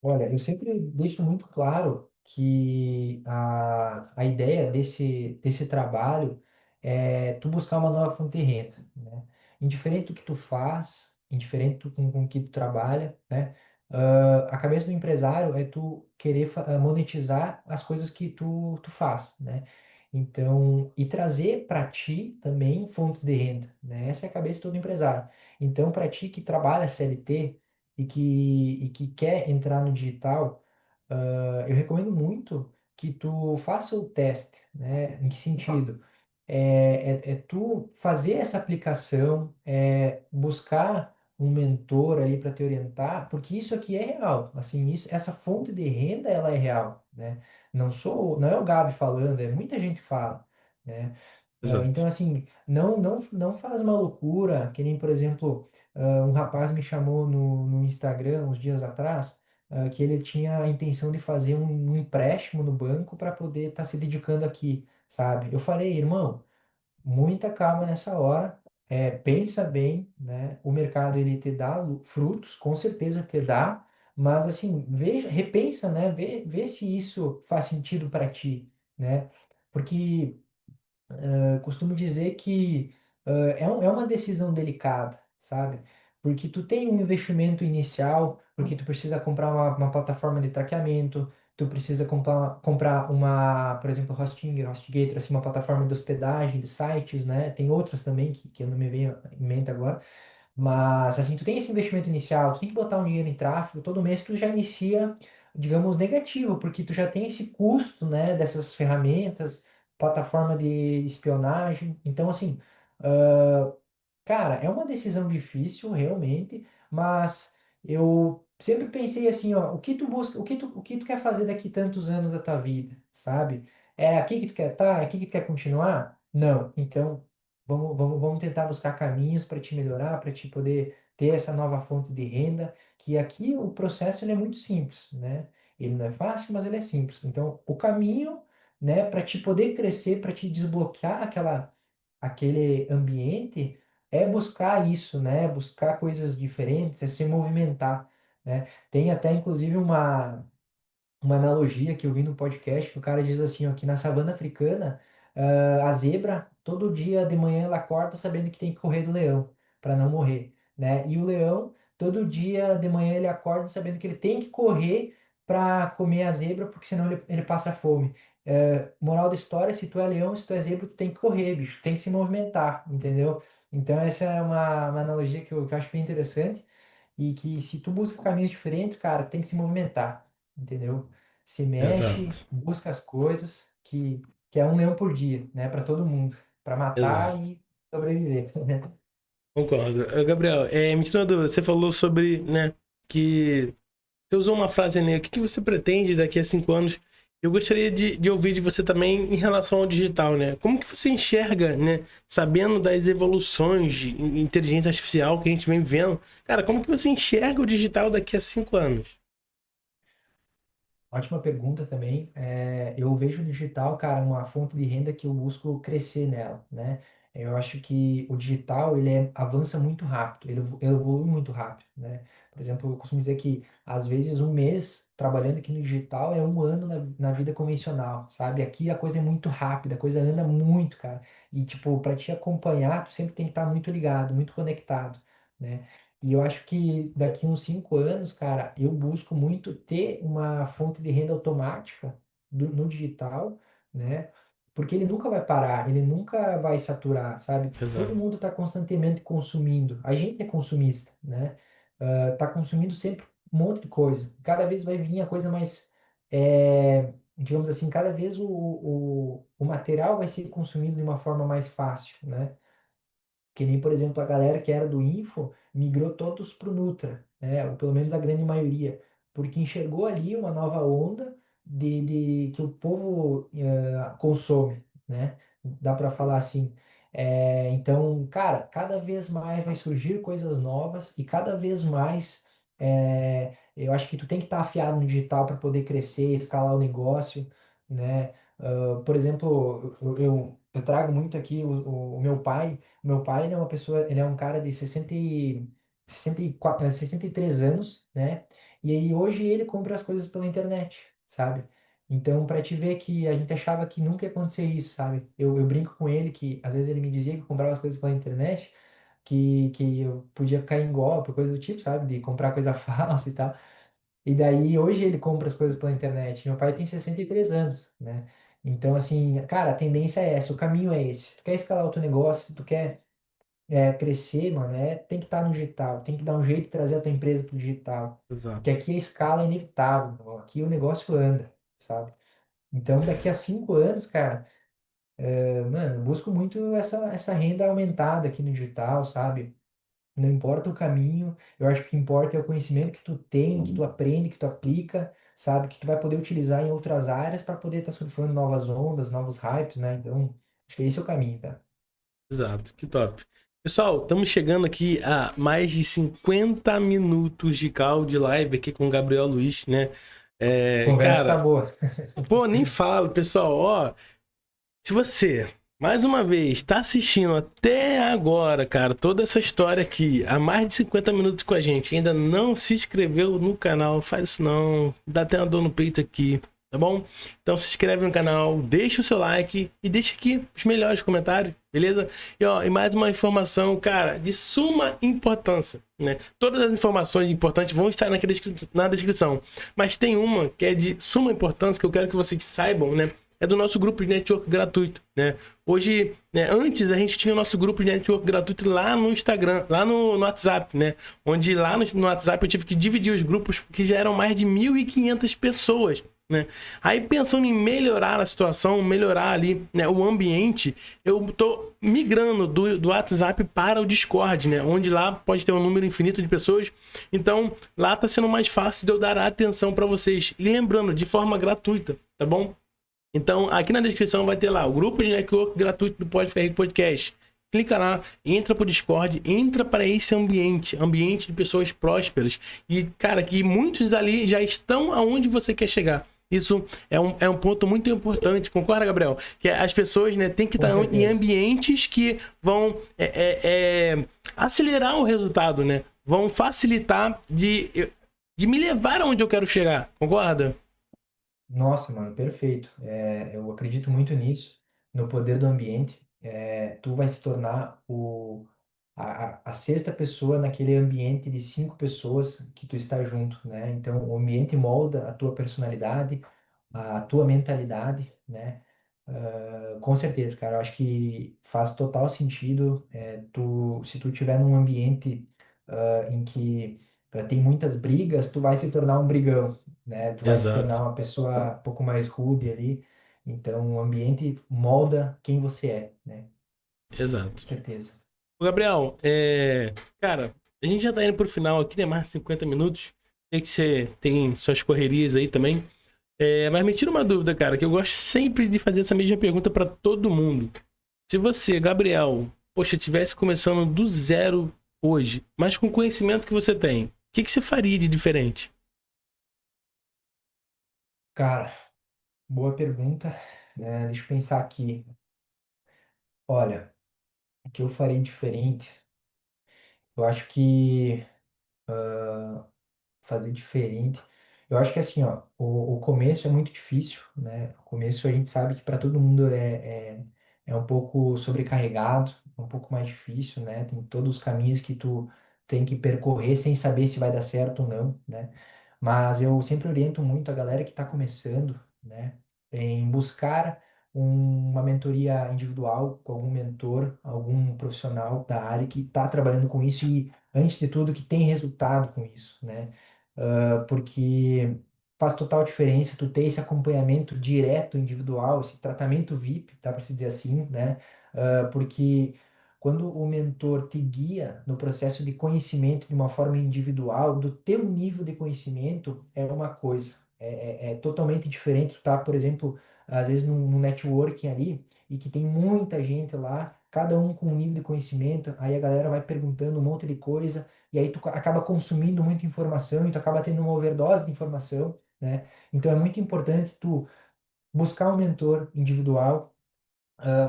Olha, eu sempre deixo muito claro que a ideia desse trabalho é tu buscar uma nova fonte de renda, né? Indiferente do que tu faz, indiferente com que tu trabalha, né? A cabeça do empresário é tu querer monetizar as coisas que tu faz, né? Então, e trazer para ti também fontes de renda, né? Essa é a cabeça de todo empresário. Então, para ti que trabalha CLT e que quer entrar no digital, eu recomendo muito que tu faça o teste, né? Em que sentido? É tu fazer essa aplicação, buscar um mentor ali para te orientar, porque isso aqui é real. Assim, essa fonte de renda, ela é real, né? Não é o Gabi falando, é muita gente fala, né? Então, Exato. assim, não faz uma loucura, que nem, por exemplo, um rapaz me chamou no Instagram uns dias atrás, que ele tinha a intenção de fazer um empréstimo no banco para poder estar se dedicando aqui, sabe? Eu falei, irmão, muita calma nessa hora, pensa bem, né? O mercado ele te dá frutos, com certeza te dá, mas assim, veja, repensa, né? Vê se isso faz sentido para ti, né? Porque eu costumo dizer que é uma decisão delicada, sabe? Porque tu tem um investimento inicial, porque tu precisa comprar uma plataforma de traqueamento, tu precisa comprar uma, por exemplo, HostGator, assim, uma plataforma de hospedagem de sites, né? Tem outras também que eu não me venho em mente agora. Mas, assim, tu tem esse investimento inicial, tu tem que botar um dinheiro em tráfego, todo mês tu já inicia, digamos, negativo, porque tu já tem esse custo, né, dessas ferramentas, plataforma de espionagem. Então, assim, cara, é uma decisão difícil, realmente, mas eu sempre pensei assim, ó, o que tu busca, o que tu quer fazer daqui tantos anos da tua vida, sabe? É aqui que tu quer estar? É aqui que tu quer continuar? Não. Então, vamos tentar buscar caminhos para te melhorar, para te poder ter essa nova fonte de renda, que aqui o processo ele é muito simples, né? Ele não é fácil, mas ele é simples. Então, o caminho, né, para te poder crescer, para te desbloquear aquele ambiente é buscar isso, né? Buscar coisas diferentes, é se movimentar, né? Tem até inclusive uma analogia que eu vi no podcast que o cara diz assim, ó, que na savana africana, a zebra todo dia de manhã ela acorda sabendo que tem que correr do leão para não morrer, né? E o leão todo dia de manhã ele acorda sabendo que ele tem que correr para comer a zebra porque senão ele passa fome. Moral da história, se tu é leão, se tu é zebra, tu tem que correr, bicho, tem que se movimentar, entendeu? Então essa é uma analogia que eu acho bem interessante e que se tu busca caminhos diferentes, cara, tem que se movimentar, entendeu? Se mexe, Exato. busca as coisas, que é um leão por dia, né, para todo mundo, para matar Exato. e sobreviver. Concordo. Gabriel, me tira uma dúvida. Você falou sobre, né, que você usou uma frase, né? O que que você pretende daqui a 5 anos? Eu gostaria de ouvir de você também em relação ao digital, né? Como que você enxerga, né? Sabendo das evoluções de inteligência artificial que a gente vem vendo, cara, como que você enxerga o digital daqui a 5 anos? Ótima pergunta também. Eu vejo o digital, cara, uma fonte de renda que eu busco crescer nela, né? Eu acho que o digital, avança muito rápido, ele evolui muito rápido, né? Por exemplo, eu costumo dizer que, às vezes, um mês trabalhando aqui no digital é um ano na vida convencional, sabe? Aqui a coisa é muito rápida, a coisa anda muito, cara. E, tipo, para te acompanhar, tu sempre tem que estar muito ligado, muito conectado, né? E eu acho que daqui uns 5 anos, cara, eu busco muito ter uma fonte de renda automática no digital, né? Porque ele nunca vai parar, ele nunca vai saturar, sabe? Todo Exato. mundo está constantemente consumindo. A gente é consumista, né? Tá consumindo sempre um monte de coisa. Cada vez vai vir a coisa mais, digamos assim, cada vez o material vai ser consumido de uma forma mais fácil, né? Que nem, por exemplo, a galera que era do Info migrou todos para o Nutra, né? Ou pelo menos a grande maioria, porque enxergou ali uma nova onda que o povo consome, né? Dá para falar assim. Então, cara, cada vez mais vai surgir coisas novas e cada vez mais eu acho que tu tem que estar afiado no digital para poder crescer, escalar o negócio, né? Por exemplo, eu trago muito aqui o meu pai. Meu pai, ele é uma pessoa, ele é um cara de 64, 63 anos, né? E aí hoje ele compra as coisas pela internet, sabe? Então, para te ver que a gente achava que nunca ia acontecer isso, sabe? Eu brinco com ele que às vezes ele me dizia que comprava as coisas pela internet, que eu podia cair em golpe, coisa do tipo, sabe? De comprar coisa falsa e tal. E daí hoje ele compra as coisas pela internet. Meu pai tem 63 anos, né? Então, assim, cara, a tendência é essa, o caminho é esse. Se tu quer escalar o teu negócio, se tu quer crescer, mano, tem que estar no digital, tem que dar um jeito de trazer a tua empresa pro digital. Que Exato. aqui a escala é inevitável, meu. Aqui o negócio anda, sabe? Então, daqui a 5 anos, cara, mano, eu busco muito essa renda aumentada aqui no digital, sabe? Não importa o caminho, eu acho que o que importa é o conhecimento que tu tem, que tu aprende, que tu aplica, sabe? Que tu vai poder utilizar em outras áreas para poder estar surfando novas ondas, novos hypes, né? Então, acho que esse é o caminho, cara. Exato, que top. Pessoal, estamos chegando aqui a mais de 50 minutos de call de live aqui com o Gabriel Luiz, né? Conversa tá Cara, boa. pô, nem falo, pessoal, ó, se você, mais uma vez, está assistindo até agora, cara, toda essa história aqui, há mais de 50 minutos com a gente, ainda não se inscreveu no canal, faz isso não, dá até uma dor no peito aqui, tá bom? Então se inscreve no canal, deixa o seu like e deixa aqui os melhores comentários, beleza? E ó, e mais uma informação, cara, de suma importância, né? Todas as informações importantes vão estar na descrição, mas tem uma que é de suma importância que eu quero que vocês saibam, né? É do nosso grupo de network gratuito, né? Hoje, né, antes a gente tinha o nosso grupo de network gratuito lá no Instagram, lá no WhatsApp, né? Onde lá no WhatsApp eu tive que dividir os grupos porque já eram mais de 1.500 pessoas, né? Aí pensando em melhorar a situação, melhorar ali, né, o ambiente, eu tô migrando do WhatsApp para o Discord, né? Onde lá pode ter um número infinito de pessoas. Então, lá tá sendo mais fácil de eu dar atenção para vocês. E lembrando, de forma gratuita, tá bom? Então, aqui na descrição vai ter lá o grupo de network gratuito do Pode Ferrer Podcast. Clica lá, entra pro Discord, entra para esse ambiente de pessoas prósperas. E, cara, que muitos ali já estão aonde você quer chegar. Isso é um ponto muito importante, concorda, Gabriel? Que as pessoas, né, têm que Com estar em certeza. ambientes que vão acelerar o resultado, né? Vão facilitar de me levar aonde eu quero chegar, concorda? Nossa, mano, perfeito. Eu acredito muito nisso, no poder do ambiente. Tu vai se tornar a sexta pessoa naquele ambiente de 5 pessoas que tu está junto, né? Então, o ambiente molda a tua personalidade, a tua mentalidade, né? Com certeza, cara. Eu acho que faz total sentido. Se tu tiver num ambiente em que tem muitas brigas, tu vai se tornar um brigão, né? Tu vai se tornar Exato, uma pessoa um pouco mais rude ali. Então, o ambiente molda quem você é, né? Com exato. certeza. Ô, Gabriel, cara, a gente já tá indo pro final aqui, né? Mais de 50 minutos. Sei que você tem suas correrias aí também. Mas me tira uma dúvida, cara, que eu gosto sempre de fazer essa mesma pergunta pra todo mundo. Se você, Gabriel, poxa, tivesse começando do zero hoje, mas com o conhecimento que você tem, o que que você faria de diferente? Cara, boa pergunta. Deixa eu pensar aqui. Olha, o que eu farei diferente? Eu acho que fazer diferente. Eu acho que assim, ó, o começo é muito difícil, né? O começo a gente sabe que para todo mundo é um pouco sobrecarregado, é um pouco mais difícil, né? Tem todos os caminhos que tu tem que percorrer sem saber se vai dar certo ou não, né? Mas eu sempre oriento muito a galera que está começando, né? Em buscar uma mentoria individual com algum mentor, algum profissional da área que está trabalhando com isso e, antes de tudo, que tem resultado com isso, né? Porque faz total diferença tu ter esse acompanhamento direto, individual, esse tratamento VIP, dá para se dizer assim, né? Porque quando o mentor te guia no processo de conhecimento de uma forma individual, do teu nível de conhecimento é uma coisa, é totalmente diferente. Tu tá, por exemplo, às vezes num networking ali e que tem muita gente lá, cada um com um nível de conhecimento, aí a galera vai perguntando um monte de coisa e aí tu acaba consumindo muita informação e tu acaba tendo uma overdose de informação, né? Então é muito importante tu buscar um mentor individual.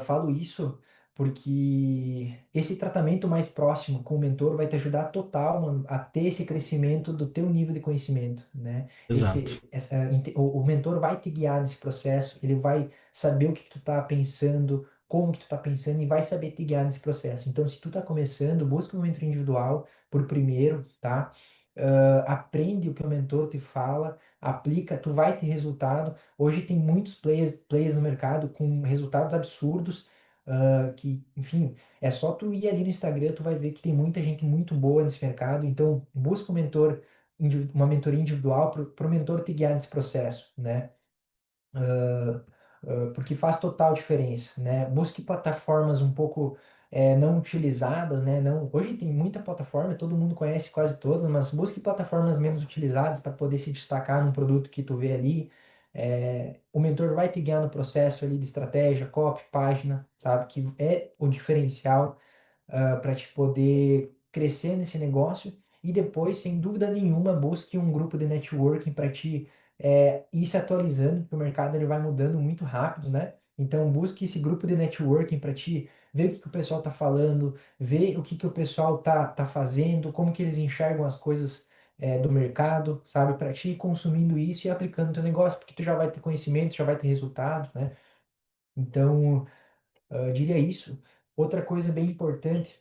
Falo isso porque esse tratamento mais próximo com o mentor vai te ajudar total, mano, a ter esse crescimento do teu nível de conhecimento, né? Exato, O mentor vai te guiar nesse processo, ele vai saber o que que tu tá pensando, como que tu tá pensando e vai saber te guiar nesse processo. Então, se tu tá começando, busca um mentor individual por primeiro, tá? aprende o que o mentor te fala, aplica, tu vai ter resultado. Hoje tem muitos players no mercado com resultados absurdos, que, enfim, é só tu ir ali no Instagram, tu vai ver que tem muita gente muito boa nesse mercado. Então, busca um mentor, uma mentoria individual para o mentor te guiar nesse processo, né? Porque faz total diferença, né? Busque plataformas um pouco não utilizadas, né? Não, hoje tem muita plataforma, todo mundo conhece quase todas, mas busque plataformas menos utilizadas para poder se destacar num produto que tu vê ali. O mentor vai te guiar no processo ali de estratégia, copy, página, sabe? Que é o diferencial para te poder crescer nesse negócio e depois, sem dúvida nenhuma, busque um grupo de networking para te ir se atualizando, porque o mercado ele vai mudando muito rápido, né? Então busque esse grupo de networking para te ver o que, que o pessoal está falando, ver o que, que o pessoal tá fazendo, como que eles enxergam as coisas do mercado, sabe? Para ti ir consumindo isso e aplicando no teu negócio, porque tu já vai ter conhecimento, já vai ter resultado, né? Então, eu diria isso. Outra coisa bem importante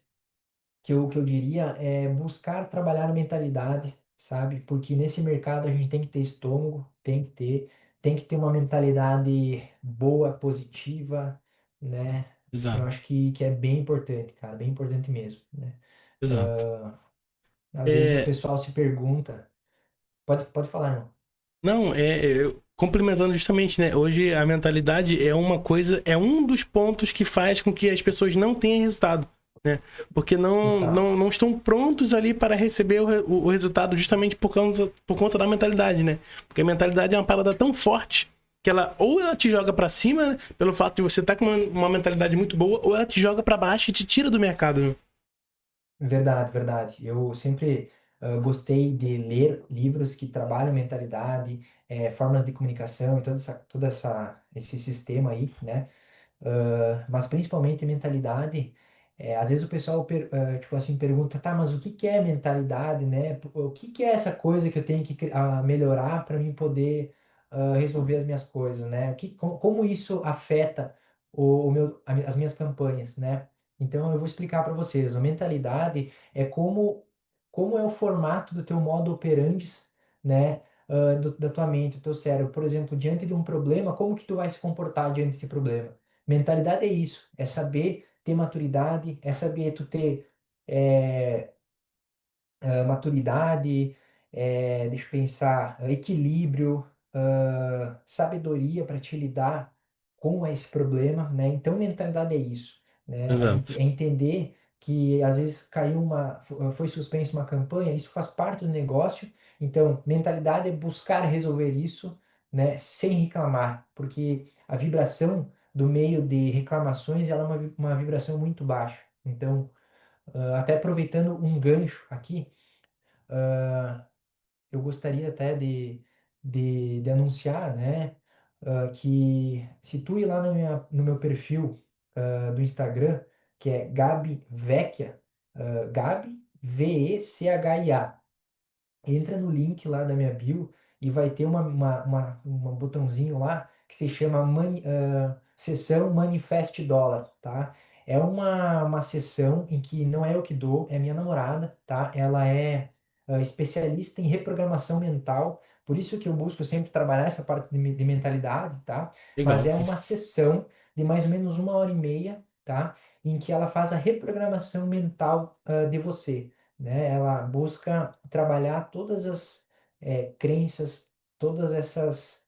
que eu diria é buscar trabalhar a mentalidade, sabe? Porque nesse mercado a gente tem que ter estômago, tem que ter uma mentalidade boa, positiva, né? Eu Exato, acho que é bem importante, cara, bem importante mesmo, né? exato. Às vezes o É, pessoal se pergunta, pode falar, não? não, complementando justamente, né? Hoje a mentalidade é uma coisa, é um dos pontos que faz com que as pessoas não tenham resultado, né? Porque Total. não estão prontos ali para receber o resultado justamente por conta da mentalidade, né? Porque a mentalidade é uma parada tão forte que ela te joga para cima, né? Pelo fato de você estar com uma mentalidade muito boa, ou ela te joga para baixo e te tira do mercado, né? Verdade, verdade. Eu sempre gostei de ler livros que trabalham mentalidade, formas de comunicação e esse sistema aí, né? Mas principalmente mentalidade. Às vezes o pessoal tipo assim pergunta, tá, mas o que que é mentalidade, né? O que que é essa coisa que eu tenho que melhorar para mim poder resolver as minhas coisas, né? Como isso afeta as minhas campanhas, né? Então eu vou explicar para vocês. A mentalidade é como é o formato do teu modo operandi, né? Da tua mente, do teu cérebro. Por exemplo, diante de um problema, como que tu vai se comportar diante desse problema? Mentalidade é isso, é saber ter maturidade, é saber tu ter eh, maturidade, deixa eu pensar, equilíbrio, sabedoria para te lidar com esse problema, né? Então, mentalidade é isso, né? Exato. É entender que às vezes foi suspensa uma campanha, isso faz parte do negócio. Então, mentalidade é buscar resolver isso, né? Sem reclamar, porque a vibração do meio de reclamações, ela é uma vibração muito baixa. Então, até aproveitando um gancho aqui, eu gostaria até de anunciar, né, que se tu ir lá no meu perfil, do Instagram, que é Gabi Vecchia, Gabi, Vechia, entra no link lá da minha bio e vai ter um botãozinho lá que se chama sessão Manifest Dólar, tá? É uma sessão em que não é eu que dou, é minha namorada, tá? Ela é especialista em reprogramação mental, por isso que eu busco sempre trabalhar essa parte de mentalidade, tá? Mas Legal. é uma sessão de mais ou menos 1 hora e meia, tá? Em que ela faz a reprogramação mental de você, né? Ela busca trabalhar todas as crenças, todas essas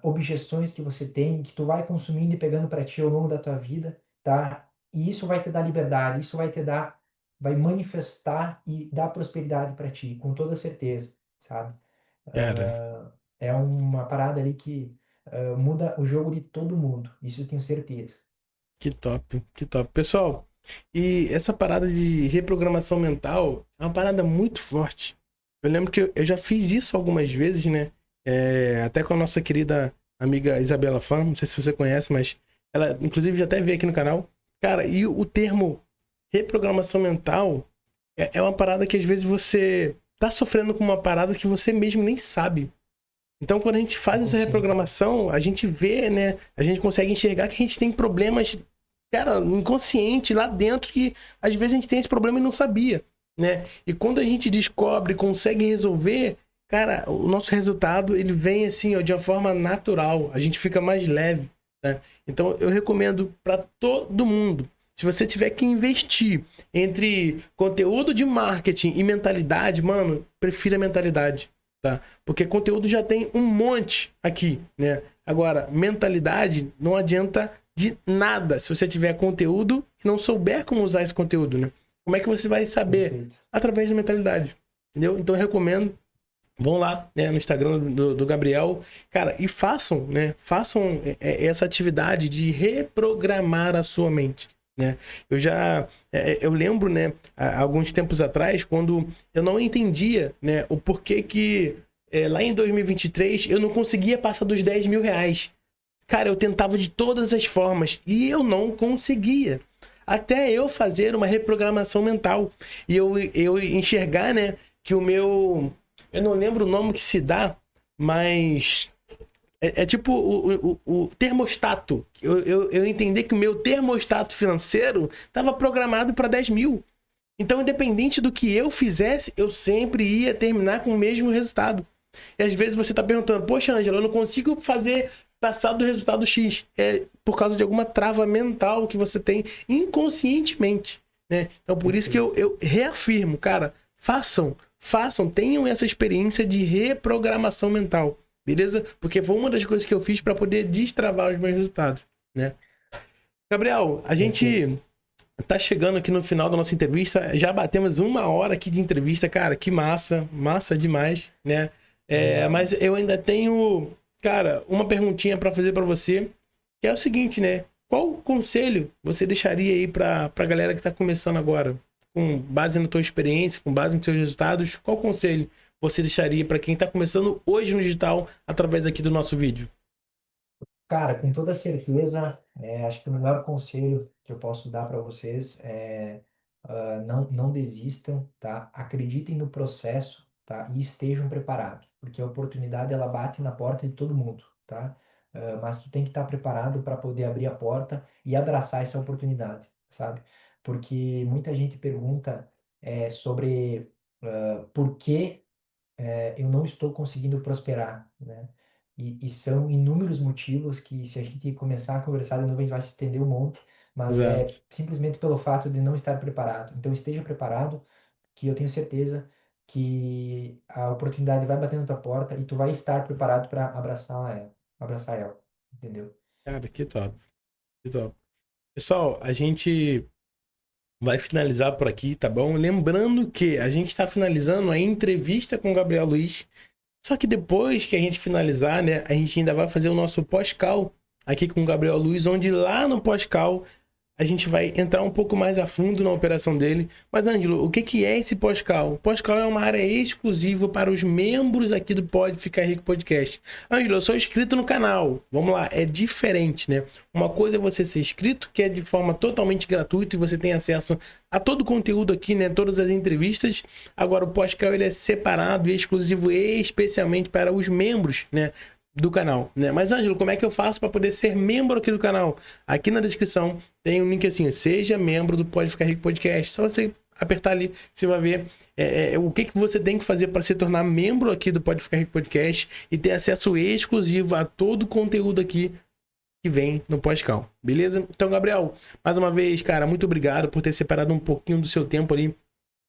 objeções que você tem, que tu vai consumindo e pegando para ti ao longo da tua vida, tá? E isso vai te dar liberdade, isso vai manifestar e dar prosperidade para ti, com toda certeza, sabe? Cara, É uma parada ali que muda o jogo de todo mundo, isso eu tenho certeza. que top, que top. Pessoal, e essa parada de reprogramação mental é uma parada muito forte. Eu lembro que eu já fiz isso algumas vezes, né? Até com a nossa querida amiga Isabela Fan, não sei se você conhece, mas ela, inclusive, já até veio aqui no canal. Cara, e o termo reprogramação mental é uma parada que às vezes você tá sofrendo com uma parada que você mesmo nem sabe. Então, quando a gente faz essa Sim, cara. reprogramação, a gente vê, né? A gente consegue enxergar que a gente tem problemas, cara, inconsciente lá dentro que às vezes a gente tem esse problema e não sabia. né? E quando a gente descobre, consegue resolver, cara, o nosso resultado ele vem assim, ó, de uma forma natural. A gente fica mais leve, né? Então eu recomendo para todo mundo. Se você tiver que investir entre conteúdo de marketing e mentalidade, mano, prefira a mentalidade, tá? Porque conteúdo já tem um monte aqui, né? Agora, mentalidade não adianta de nada se você tiver conteúdo e não souber como usar esse conteúdo, né? Como é que você vai saber? Perfeito. Através da mentalidade. Entendeu? Então eu recomendo. Vão lá, né, no Instagram do Gabriel, cara, e façam, né? Façam essa atividade de reprogramar a sua mente, né? Eu lembro, né, há alguns tempos atrás, quando eu não entendia, né, o porquê que lá em 2023 eu não conseguia passar dos R$ 10.000. Cara, eu tentava de todas as formas e eu não conseguia. Até eu fazer uma reprogramação mental. E eu enxergar, né, que o meu. Eu não lembro o nome que se dá, mas. É tipo o termostato. Eu entender que o meu termostato financeiro estava programado para 10.000. Então, independente do que eu fizesse, eu sempre ia terminar com o mesmo resultado. E às vezes você está perguntando, poxa, Ângela, eu não consigo fazer passar do resultado X. É por causa de alguma trava mental que você tem inconscientemente, né? Então, por isso que Perfeito. eu reafirmo, cara, façam, tenham essa experiência de reprogramação mental, beleza? Porque foi uma das coisas que eu fiz para poder destravar os meus resultados, né? Gabriel, a Perfeito. gente tá chegando aqui no final da nossa entrevista. Já batemos 1 hora aqui de entrevista, cara. Que massa, massa demais, né? Mas Exatamente. eu ainda tenho, cara, uma perguntinha para fazer para você, que é o seguinte, né? Qual conselho você deixaria aí para galera que tá começando agora, com base na tua experiência, com base nos seus resultados? Qual conselho você deixaria para quem tá começando hoje no digital através aqui do nosso vídeo? Cara, com toda certeza, acho que o melhor conselho que eu posso dar para vocês é não desistam, tá? Acreditem no processo, tá? E estejam preparados, porque a oportunidade ela bate na porta de todo mundo, tá? Mas tu tem que estar preparado para poder abrir a porta e abraçar essa oportunidade, sabe? Porque muita gente pergunta sobre por que eu não estou conseguindo prosperar, né? E são inúmeros motivos que, se a gente começar a conversar de novo, a gente vai se estender um monte, mas é Exato. simplesmente pelo fato de não estar preparado. Então, esteja preparado, que eu tenho certeza que a oportunidade vai bater na tua porta e tu vai estar preparado para abraçar ela, entendeu? Cara, que top, que top. Pessoal, a gente vai finalizar por aqui, tá bom? Lembrando que a gente está finalizando a entrevista com o Gabriel Luiz. Só que depois que a gente finalizar, né, a gente ainda vai fazer o nosso pós-call aqui com o Gabriel Luiz, onde lá no pós-call a gente vai entrar um pouco mais a fundo na operação dele. Mas, Ângelo, o que que é esse pós-call? O pós-call é uma área exclusiva para os membros aqui do Pode Ficar Rico Podcast. Ângelo, eu sou inscrito no canal. Vamos lá, é diferente, né? Uma coisa é você ser inscrito, que é de forma totalmente gratuita e você tem acesso a todo o conteúdo aqui, né? Todas as entrevistas. Agora, o pós-call ele é separado e exclusivo especialmente para os membros, né? Do canal, né? Mas, Ângelo, como é que eu faço para poder ser membro aqui do canal? Aqui na descrição tem um link assim, seja membro do Pode Ficar Rico Podcast. Só você apertar ali, você vai ver o que, que você tem que fazer para se tornar membro aqui do Pode Ficar Rico Podcast e ter acesso exclusivo a todo o conteúdo aqui que vem no pós-cal, beleza? Então, Gabriel, mais uma vez, cara, muito obrigado por ter separado um pouquinho do seu tempo ali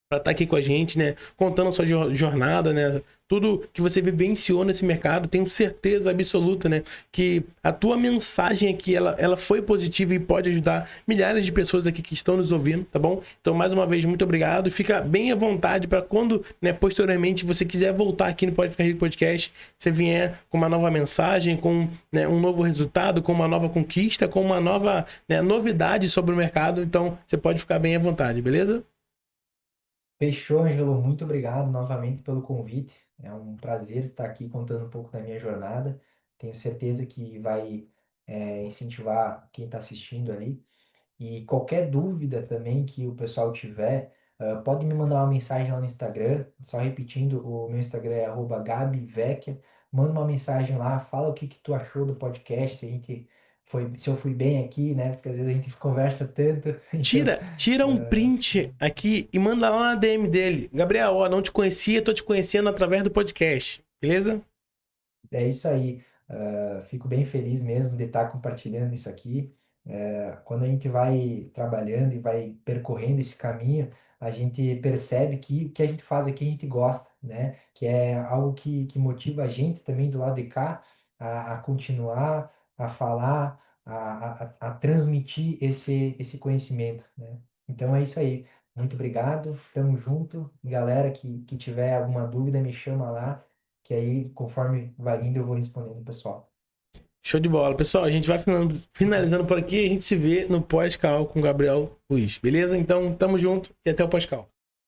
para estar aqui com a gente, né? Contando a sua jornada, né? Tudo que você vivenciou nesse mercado, tenho certeza absoluta, né? Que a tua mensagem aqui, ela foi positiva e pode ajudar milhares de pessoas aqui que estão nos ouvindo, tá bom? Então, mais uma vez, muito obrigado. Fica bem à vontade para quando, né, posteriormente, você quiser voltar aqui no Pode Ficar Rico Podcast, você vier com uma nova mensagem, com, né, um novo resultado, com uma nova conquista, com uma nova, né, novidade sobre o mercado. Então, você pode ficar bem à vontade, beleza? Fechou, Ângelo. Muito obrigado novamente pelo convite. É um prazer estar aqui contando um pouco da minha jornada. Tenho certeza que vai, incentivar quem está assistindo ali. E qualquer dúvida também que o pessoal tiver, pode me mandar uma mensagem lá no Instagram. Só repetindo, o meu Instagram é @gabivecchia. Manda uma mensagem lá, fala o que que tu achou do podcast, se a gente se eu fui bem aqui, né? Porque às vezes a gente conversa tanto. Então, Tira um print aqui e manda lá na DM dele. Gabriel, ó, não te conhecia, tô te conhecendo através do podcast. Beleza? é isso aí. Fico bem feliz mesmo de estar compartilhando isso aqui. Quando a gente vai trabalhando e vai percorrendo esse caminho, a gente percebe que o que a gente faz aqui a gente gosta, né? Que é algo que motiva a gente também do lado de cá a continuar, a falar, a transmitir esse conhecimento, né? Então é isso aí. Muito obrigado, tamo junto. Galera que tiver alguma dúvida, me chama lá que aí, conforme vai indo, eu vou respondendo o pessoal. Show de bola. Pessoal, a gente vai finalizando por aqui. A gente se vê no pós-cal com o Gabriel Luiz. Beleza? Então, tamo junto e até o pós-cal.